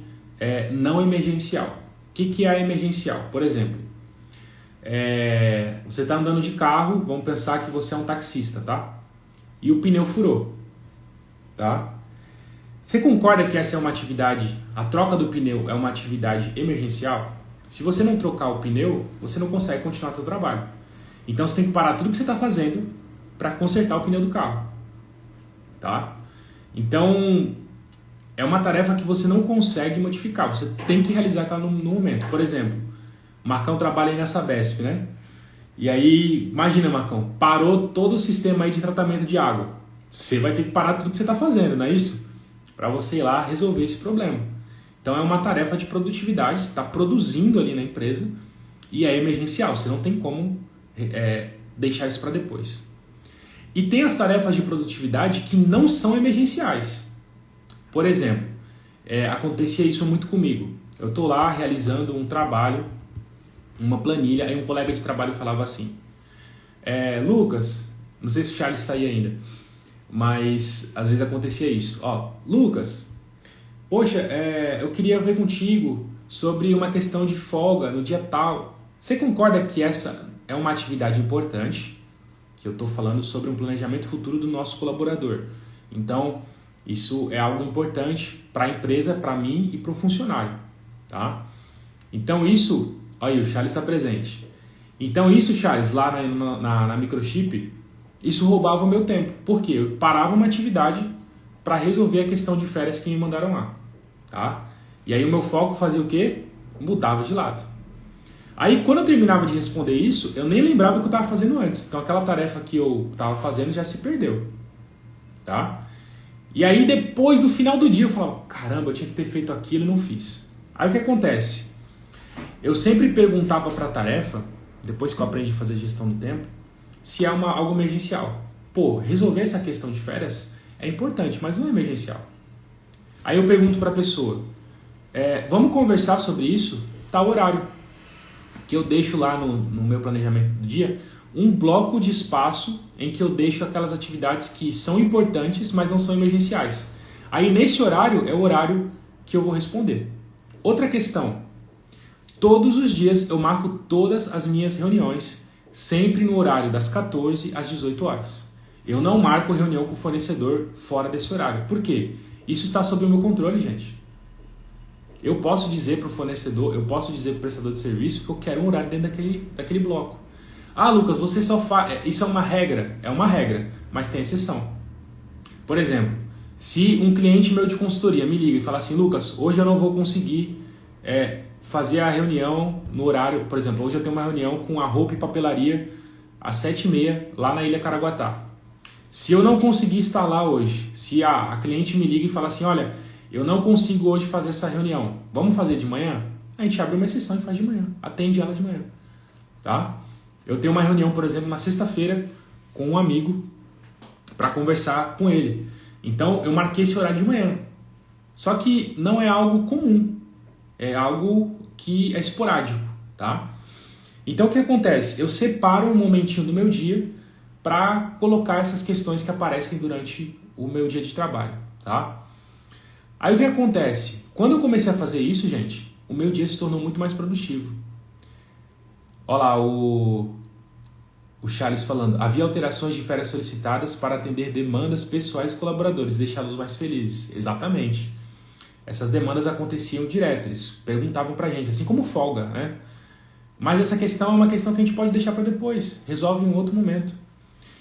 não emergencial. O que é emergencial? Por exemplo, você está andando de carro, vamos pensar que você é um taxista, tá? E o pneu furou, tá? Você concorda que essa é uma atividade, a troca do pneu é uma atividade emergencial? Se você não trocar o pneu, você não consegue continuar seu trabalho. Então você tem que parar tudo que você está fazendo para consertar o pneu do carro, tá? Então é uma tarefa que você não consegue modificar, você tem que realizar aquela no momento. Por exemplo, o Marcão trabalha aí na Sabesp, né? E aí, imagina, Marcão, parou todo o sistema aí de tratamento de água. Você vai ter que parar tudo que você está fazendo, não é isso? Para você ir lá resolver esse problema. Então é uma tarefa de produtividade, você está produzindo ali na empresa e é emergencial, você não tem como deixar isso para depois. E tem as tarefas de produtividade que não são emergenciais. Por exemplo, acontecia isso muito comigo. Eu estou lá realizando um trabalho, uma planilha, aí um colega de trabalho falava assim, Lucas, não sei se o Charles está aí ainda, mas às vezes acontecia isso. Lucas, poxa, eu queria ver contigo sobre uma questão de folga no dia tal. Você concorda que essa é uma atividade importante? Que eu estou falando sobre um planejamento futuro do nosso colaborador. Então, isso é algo importante para a empresa, para mim e para o funcionário. Tá? Então, isso... Olha aí, o Charles está presente. Então, isso, Charles, lá na Microchip, isso roubava o meu tempo. Por quê? Eu parava uma atividade para resolver a questão de férias que me mandaram lá. Tá? E aí o meu foco fazia o quê? Mudava de lado. Aí, quando eu terminava de responder isso, eu nem lembrava o que eu estava fazendo antes. Então, aquela tarefa que eu estava fazendo já se perdeu. Tá? E aí depois, no final do dia, eu falava, caramba, eu tinha que ter feito aquilo e não fiz. Aí o que acontece? Eu sempre perguntava para a tarefa, depois que eu aprendi a fazer gestão do tempo, se é algo emergencial. Pô, resolver essa questão de férias é importante, mas não é emergencial. Aí eu pergunto para a pessoa, vamos conversar sobre isso? Tal horário. Que eu deixo lá no meu planejamento do dia, um bloco de espaço em que eu deixo aquelas atividades que são importantes, mas não são emergenciais. Aí nesse horário é o horário que eu vou responder. Outra questão, todos os dias eu marco todas as minhas reuniões, sempre no horário das 14 às 18 horas. Eu não marco reunião com o fornecedor fora desse horário. Por quê? Isso está sob o meu controle, gente. Eu posso dizer para o fornecedor, eu posso dizer para o prestador de serviço que eu quero um horário dentro daquele bloco. Ah, Lucas, você só faz... Isso é uma regra, mas tem exceção. Por exemplo, se um cliente meu de consultoria me liga e fala assim, Lucas, hoje eu não vou conseguir fazer a reunião no horário, por exemplo, hoje eu tenho uma reunião com a roupa e papelaria às 7h30 lá na Ilha Caraguatá. Se eu não conseguir estar lá hoje, se a cliente me liga e fala assim, olha, eu não consigo hoje fazer essa reunião, vamos fazer de manhã? A gente abre uma exceção e faz de manhã, atende ela de manhã, tá? Eu tenho uma reunião, por exemplo, na sexta-feira com um amigo para conversar com ele. Então, eu marquei esse horário de manhã. Só que não é algo comum, é algo que é esporádico, tá? Então, o que acontece? Eu separo um momentinho do meu dia para colocar essas questões que aparecem durante o meu dia de trabalho, tá? Aí o que acontece? Quando eu comecei a fazer isso, gente, o meu dia se tornou muito mais produtivo. Olha lá, o Charles falando, havia alterações de férias solicitadas para atender demandas pessoais e colaboradores, deixá-los mais felizes. Exatamente. Essas demandas aconteciam direto, eles perguntavam pra gente, assim como folga, né? Mas essa questão é uma questão que a gente pode deixar para depois, resolve em um outro momento.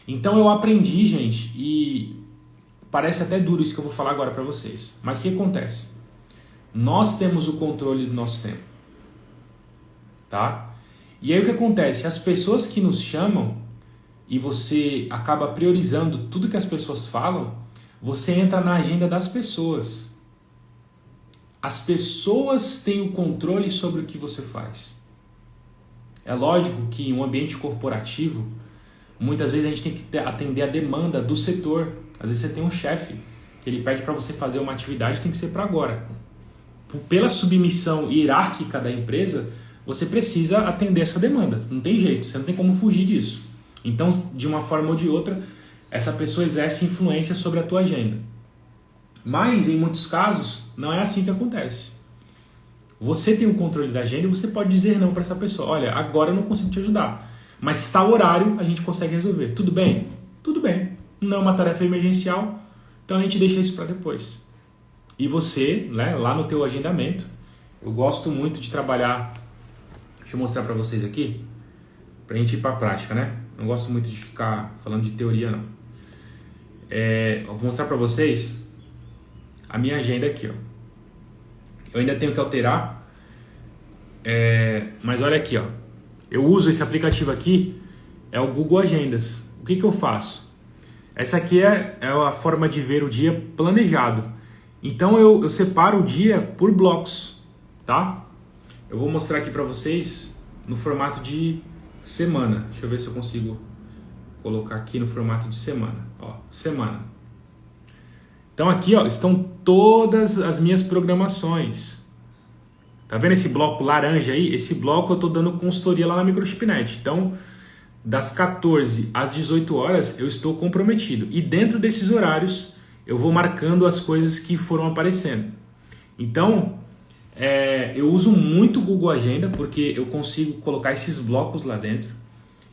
Então eu aprendi, gente, e parece até duro isso que eu vou falar agora para vocês. Mas o que acontece? Nós temos o controle do nosso tempo. Tá? E aí o que acontece? As pessoas que nos chamam e você acaba priorizando tudo que as pessoas falam, você entra na agenda das pessoas. As pessoas têm o controle sobre o que você faz. É lógico que em um ambiente corporativo, muitas vezes a gente tem que atender a demanda do setor. Às vezes você tem um chefe que ele pede para você fazer uma atividade, tem que ser para agora. Pela submissão hierárquica da empresa, você precisa atender essa demanda. Não tem jeito, você não tem como fugir disso. Então, de uma forma ou de outra, essa pessoa exerce influência sobre a tua agenda. Mas, em muitos casos, não é assim que acontece. Você tem o controle da agenda e você pode dizer não para essa pessoa. Olha, agora eu não consigo te ajudar. Mas se está o horário, a gente consegue resolver. Tudo bem? Tudo bem. Não é uma tarefa emergencial, então a gente deixa isso para depois. E você, né, lá no teu agendamento, eu gosto muito de trabalhar, deixa eu mostrar para vocês aqui, para a gente ir para a prática, né? Não gosto muito de ficar falando de teoria, não. Eu vou mostrar para vocês a minha agenda aqui, ó. Eu ainda tenho que alterar, mas olha aqui, ó. Eu uso esse aplicativo aqui, é o Google Agendas. O que eu faço? Essa aqui é a forma de ver o dia planejado. Então eu separo o dia por blocos, tá? Eu vou mostrar aqui para vocês no formato de semana. Deixa eu ver se eu consigo colocar aqui no formato de semana. Ó, semana. Então aqui, ó, estão todas as minhas programações. Tá vendo esse bloco laranja aí? Esse bloco eu tô dando consultoria lá na Microchipnet. Então, das 14 às 18 horas eu estou comprometido. E dentro desses horários eu vou marcando as coisas que foram aparecendo. Então, eu uso muito o Google Agenda porque eu consigo colocar esses blocos lá dentro.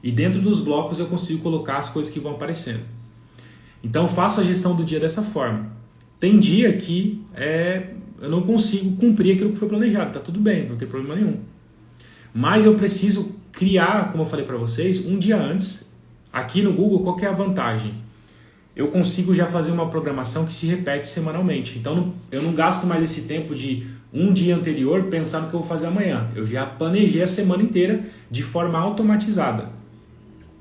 E dentro dos blocos eu consigo colocar as coisas que vão aparecendo. Então eu faço a gestão do dia dessa forma. Tem dia que eu não consigo cumprir aquilo que foi planejado. Tá tudo bem, não tem problema nenhum. Mas eu preciso criar, como eu falei para vocês, um dia antes. Aqui no Google, qual que é a vantagem? Eu consigo já fazer uma programação que se repete semanalmente. Então eu não gasto mais esse tempo de um dia anterior pensando no que eu vou fazer amanhã. Eu já planejei a semana inteira de forma automatizada.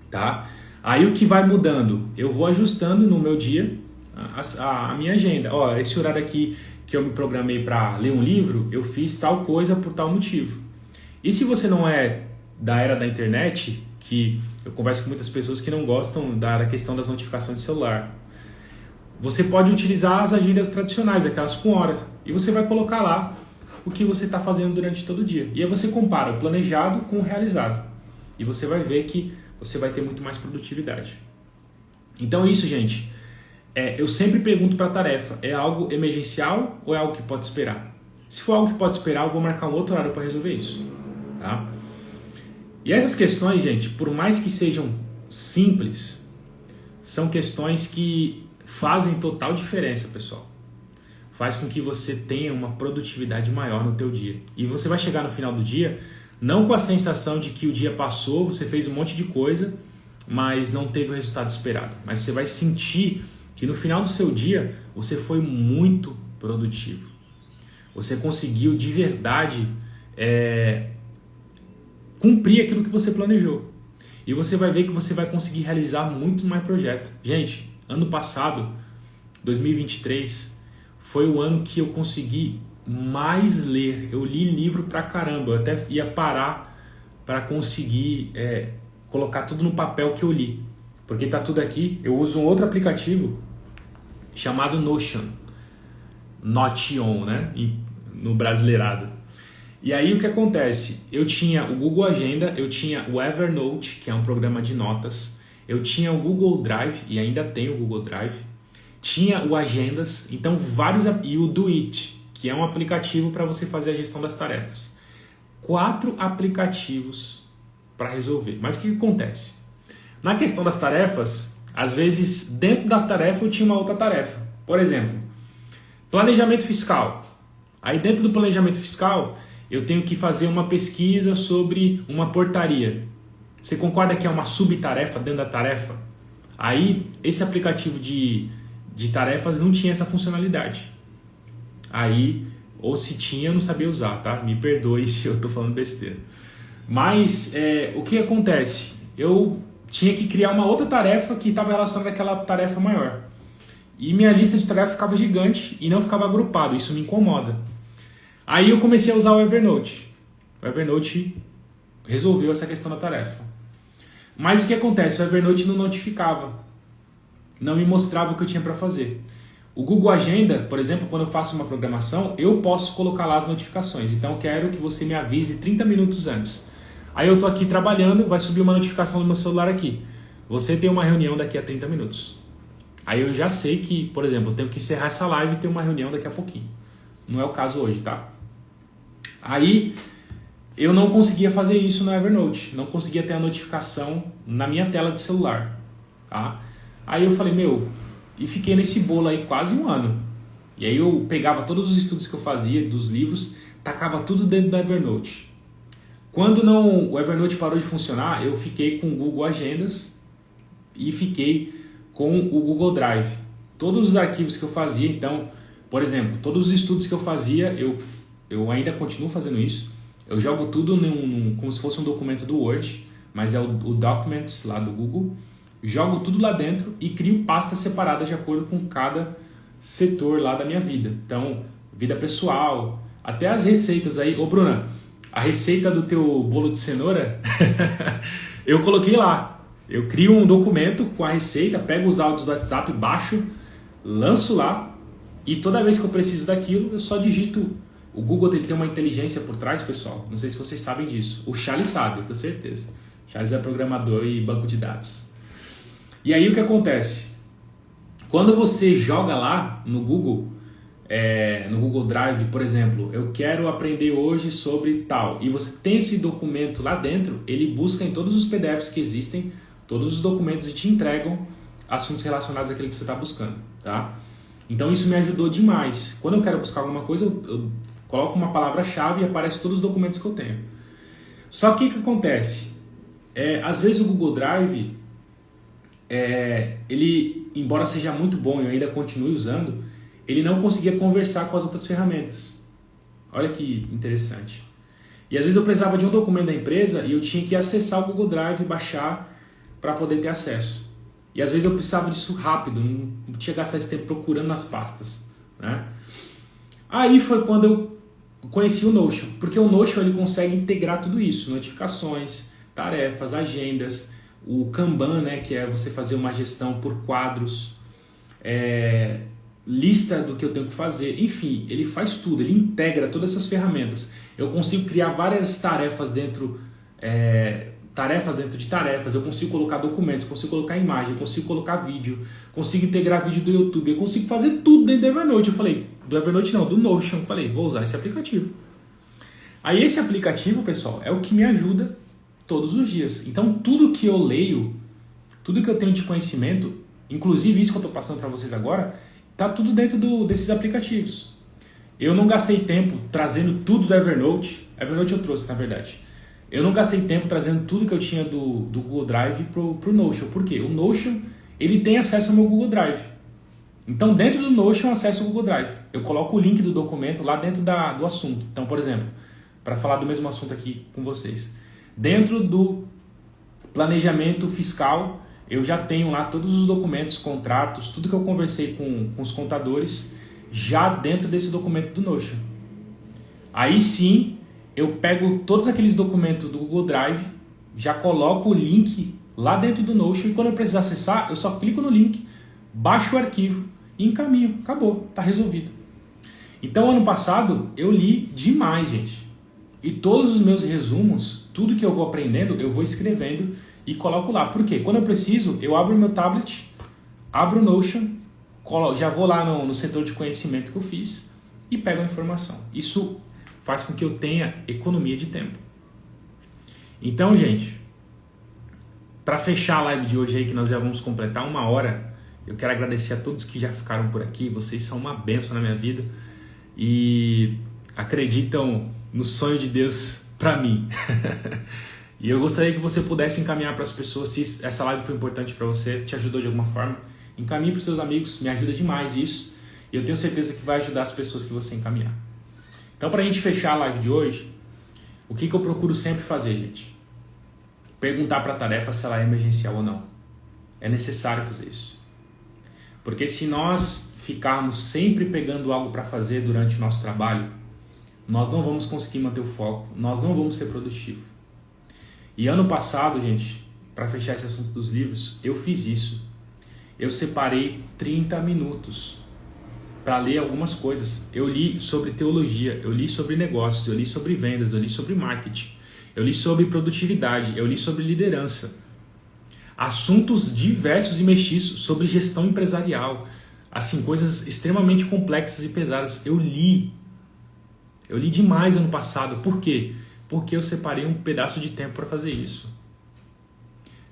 Tá? Aí o que vai mudando? Eu vou ajustando no meu dia a minha agenda. Ó, esse horário aqui que eu me programei para ler um livro, eu fiz tal coisa por tal motivo. E se você não é da era da internet, que eu converso com muitas pessoas que não gostam da questão das notificações do celular, você pode utilizar as agendas tradicionais, aquelas com horas, e você vai colocar lá o que você está fazendo durante todo o dia. E aí você compara o planejado com o realizado. E você vai ver que você vai ter muito mais produtividade. Então isso, gente, eu sempre pergunto para a tarefa, é algo emergencial ou é algo que pode esperar? Se for algo que pode esperar, eu vou marcar um outro horário para resolver isso. Tá? E essas questões, gente, por mais que sejam simples, são questões que fazem total diferença, pessoal. Faz com que você tenha uma produtividade maior no teu dia. E você vai chegar no final do dia, não com a sensação de que o dia passou, você fez um monte de coisa, mas não teve o resultado esperado. Mas você vai sentir que no final do seu dia, você foi muito produtivo. Você conseguiu de verdade cumprir aquilo que você planejou. E você vai ver que você vai conseguir realizar muito mais projetos. Gente, ano passado, 2023, foi o ano que eu consegui mais ler. Eu li livro pra caramba. Eu até ia parar para conseguir colocar tudo no papel que eu li. Porque tá tudo aqui. Eu uso um outro aplicativo chamado Notion. Notion, né? No brasileirado. E aí o que acontece? Eu tinha o Google Agenda, eu tinha o Evernote, que é um programa de notas. Eu tinha o Google Drive, e ainda tenho o Google Drive. Tinha o Agendas, então vários, e o Do It, que é um aplicativo para você fazer a gestão das tarefas. 4 aplicativos para resolver. Mas o que acontece? Na questão das tarefas, às vezes dentro da tarefa eu tinha uma outra tarefa. Por exemplo, planejamento fiscal. Aí dentro do planejamento fiscal eu tenho que fazer uma pesquisa sobre uma portaria. Você concorda que é uma subtarefa dentro da tarefa? Aí esse aplicativo de tarefas não tinha essa funcionalidade. Aí, ou se tinha, eu não sabia usar, tá? Me perdoe se eu tô falando besteira. Mas o que acontece? Eu tinha que criar uma outra tarefa que estava relacionada àquela tarefa maior. E minha lista de tarefas ficava gigante e não ficava agrupado. Isso me incomoda. Aí eu comecei a usar o Evernote. O Evernote resolveu essa questão da tarefa. Mas o que acontece? O Evernote não notificava. Não me mostrava o que eu tinha para fazer. O Google Agenda, por exemplo, quando eu faço uma programação, eu posso colocar lá as notificações. Então eu quero que você me avise 30 minutos antes. Aí eu tô aqui trabalhando, vai subir uma notificação no meu celular aqui. Você tem uma reunião daqui a 30 minutos. Aí eu já sei que, por exemplo, eu tenho que encerrar essa live e ter uma reunião daqui a pouquinho. Não é o caso hoje, tá? Aí eu não conseguia fazer isso no Evernote. Não conseguia ter a notificação na minha tela de celular. Tá? Aí eu falei, e fiquei nesse bolo aí quase um ano. E aí eu pegava todos os estudos que eu fazia, dos livros, tacava tudo dentro do Evernote. Quando o Evernote parou de funcionar, eu fiquei com o Google Agendas e fiquei com o Google Drive. Todos os arquivos que eu fazia, então, por exemplo, todos os estudos que eu fazia, eu ainda continuo fazendo isso. Eu jogo tudo como se fosse um documento do Word, mas é o Documents lá do Google. Jogo tudo lá dentro e crio pastas separadas de acordo com cada setor lá da minha vida. Então, vida pessoal, até as receitas aí. Ô Bruna, a receita do teu bolo de cenoura, eu coloquei lá. Eu crio um documento com a receita, pego os áudios do WhatsApp, baixo, lanço lá e toda vez que eu preciso daquilo, eu só digito. O Google ele tem uma inteligência por trás, pessoal. Não sei se vocês sabem disso. O Charles sabe, eu tenho certeza. O Charles é programador e banco de dados. E aí o que acontece? Quando você joga lá no Google Drive, por exemplo, eu quero aprender hoje sobre tal, e você tem esse documento lá dentro, ele busca em todos os PDFs que existem, todos os documentos e te entregam assuntos relacionados àquilo que você está buscando, tá? Então isso me ajudou demais. Quando eu quero buscar alguma coisa, eu coloco uma palavra-chave e aparece todos os documentos que eu tenho. Só que o que acontece? Às vezes o Google Drive, ele, embora seja muito bom e eu ainda continue usando, ele não conseguia conversar com as outras ferramentas. Olha que interessante. E às vezes eu precisava de um documento da empresa e eu tinha que acessar o Google Drive e baixar para poder ter acesso. E às vezes eu precisava disso rápido, não tinha que gastar esse tempo procurando nas pastas, né? Aí foi quando eu conheci o Notion, porque o Notion ele consegue integrar tudo isso, notificações, tarefas, agendas, o Kanban, né, que é você fazer uma gestão por quadros, lista do que eu tenho que fazer, enfim, ele faz tudo, ele integra todas essas ferramentas. Eu consigo criar várias tarefas dentro de tarefas, eu consigo colocar documentos, eu consigo colocar imagem, eu consigo colocar vídeo, consigo integrar vídeo do YouTube, eu consigo fazer tudo dentro do Evernote. Eu falei, do Evernote não, do Notion. Eu falei, vou usar esse aplicativo. Aí esse aplicativo, pessoal, é o que me ajuda todos os dias. Então tudo que eu leio, tudo que eu tenho de conhecimento, inclusive isso que eu estou passando para vocês agora, tá tudo dentro desses aplicativos. Eu não gastei tempo trazendo tudo do Evernote. Evernote eu trouxe, na verdade. Eu não gastei tempo trazendo tudo que eu tinha do Google Drive pro Notion. Por quê? O Notion, ele tem acesso ao meu Google Drive. Então, dentro do Notion, eu acesso o Google Drive. Eu coloco o link do documento lá dentro do assunto. Então, por exemplo, para falar do mesmo assunto aqui com vocês. Dentro do planejamento fiscal, eu já tenho lá todos os documentos, contratos, tudo que eu conversei com os contadores, já dentro desse documento do Notion. Aí sim, eu pego todos aqueles documentos do Google Drive, já coloco o link lá dentro do Notion e quando eu precisar acessar, eu só clico no link, baixo o arquivo e encaminho. Acabou, está resolvido. Então, ano passado, eu li demais, gente. E todos os meus resumos, tudo que eu vou aprendendo, eu vou escrevendo e coloco lá. Por quê? Quando eu preciso, eu abro o meu tablet, abro o Notion, já vou lá no setor de conhecimento que eu fiz e pego a informação. Isso faz com que eu tenha economia de tempo. Então, gente, para fechar a live de hoje aí, que nós já vamos completar 1 hora, eu quero agradecer a todos que já ficaram por aqui. Vocês são uma bênção na minha vida e acreditam no sonho de Deus para mim. E eu gostaria que você pudesse encaminhar para as pessoas, se essa live foi importante para você, te ajudou de alguma forma, encaminhe para os seus amigos, me ajuda demais isso. E eu tenho certeza que vai ajudar as pessoas que você encaminhar. Então, para a gente fechar a live de hoje, o que eu procuro sempre fazer, gente? Perguntar para a tarefa se ela é emergencial ou não. É necessário fazer isso. Porque se nós ficarmos sempre pegando algo para fazer durante o nosso trabalho, nós não vamos conseguir manter o foco, nós não vamos ser produtivos. E ano passado, gente, para fechar esse assunto dos livros, eu fiz isso. Eu separei 30 minutos para ler algumas coisas. Eu li sobre teologia, eu li sobre negócios, eu li sobre vendas, eu li sobre marketing, eu li sobre produtividade, eu li sobre liderança. Assuntos diversos e mestiços sobre gestão empresarial. Assim, coisas extremamente complexas e pesadas. Eu li demais ano passado. Por quê? Porque eu separei um pedaço de tempo para fazer isso.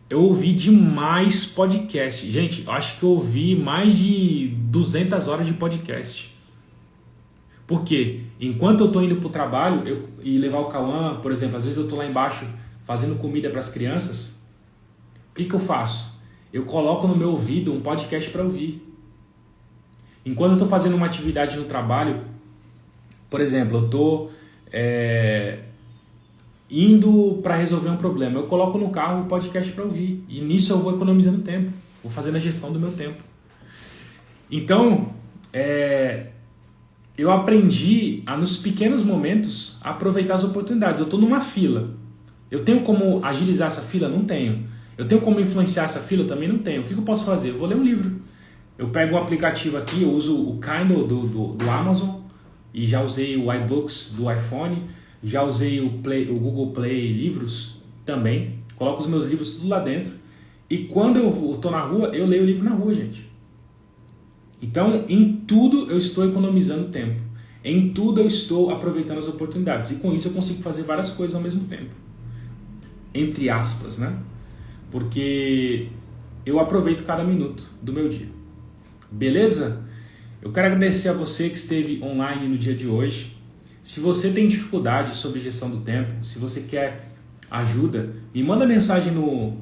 Eu ouvi demais podcast. Gente, eu acho que eu ouvi mais de 200 horas de podcast. Por quê? Enquanto eu estou indo para o trabalho e levar o Cauã, por exemplo, às vezes eu estou lá embaixo fazendo comida para as crianças, o que eu faço? Eu coloco no meu ouvido um podcast para ouvir. Enquanto eu estou fazendo uma atividade no trabalho, por exemplo, eu estou indo para resolver um problema, eu coloco no carro o podcast para ouvir. E nisso eu vou economizando tempo, vou fazendo a gestão do meu tempo. Então, eu aprendi nos pequenos momentos, a aproveitar as oportunidades. Eu estou numa fila. Eu tenho como agilizar essa fila? Não tenho. Eu tenho como influenciar essa fila? Também não tenho. O que eu posso fazer? Eu vou ler um livro. Eu pego um aplicativo aqui, eu uso o Kindle do Amazon e já usei o iBooks do iPhone, já usei o Google Play Livros também. Coloco os meus livros tudo lá dentro. E quando eu estou na rua, eu leio o livro na rua, gente. Então, em tudo eu estou economizando tempo. Em tudo eu estou aproveitando as oportunidades. E com isso eu consigo fazer várias coisas ao mesmo tempo. Entre aspas, né? Porque eu aproveito cada minuto do meu dia. Beleza? Eu quero agradecer a você que esteve online no dia de hoje. Se você tem dificuldade sobre gestão do tempo, se você quer ajuda, me manda mensagem no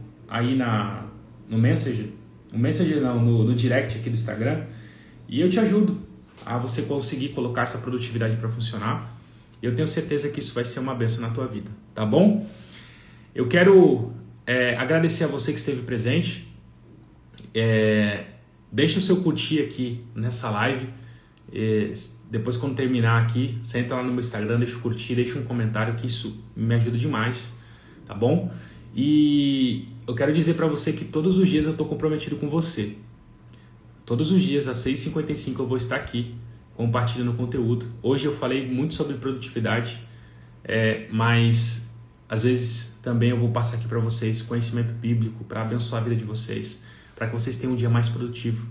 Messenger. No direct aqui do Instagram. E eu te ajudo a você conseguir colocar essa produtividade para funcionar. E eu tenho certeza que isso vai ser uma bênção na tua vida, tá bom? Eu quero agradecer a você que esteve presente. Deixa o seu curtir aqui nessa live. Depois, quando terminar aqui, você entra lá no meu Instagram, deixa o curtir, deixa um comentário, que isso me ajuda demais, tá bom? E eu quero dizer para você que todos os dias eu estou comprometido com você. Todos os dias, às 6h55, eu vou estar aqui compartilhando conteúdo. Hoje eu falei muito sobre produtividade, mas às vezes também eu vou passar aqui para vocês conhecimento bíblico para abençoar a vida de vocês, para que vocês tenham um dia mais produtivo.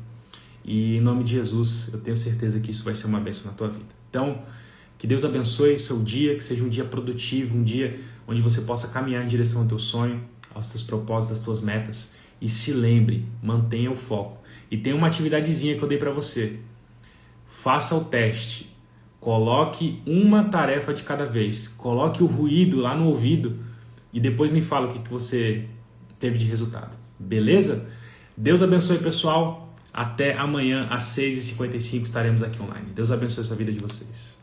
E em nome de Jesus, eu tenho certeza que isso vai ser uma bênção na tua vida. Então, que Deus abençoe o seu dia, que seja um dia produtivo, um dia onde você possa caminhar em direção ao teu sonho, aos teus propósitos, às tuas metas. E se lembre, mantenha o foco. E tem uma atividadezinha que eu dei para você. Faça o teste. Coloque uma tarefa de cada vez. Coloque o ruído lá no ouvido e depois me fala o que você teve de resultado. Beleza? Deus abençoe, pessoal. Até amanhã às 6h55 estaremos aqui online. Deus abençoe a sua vida de vocês.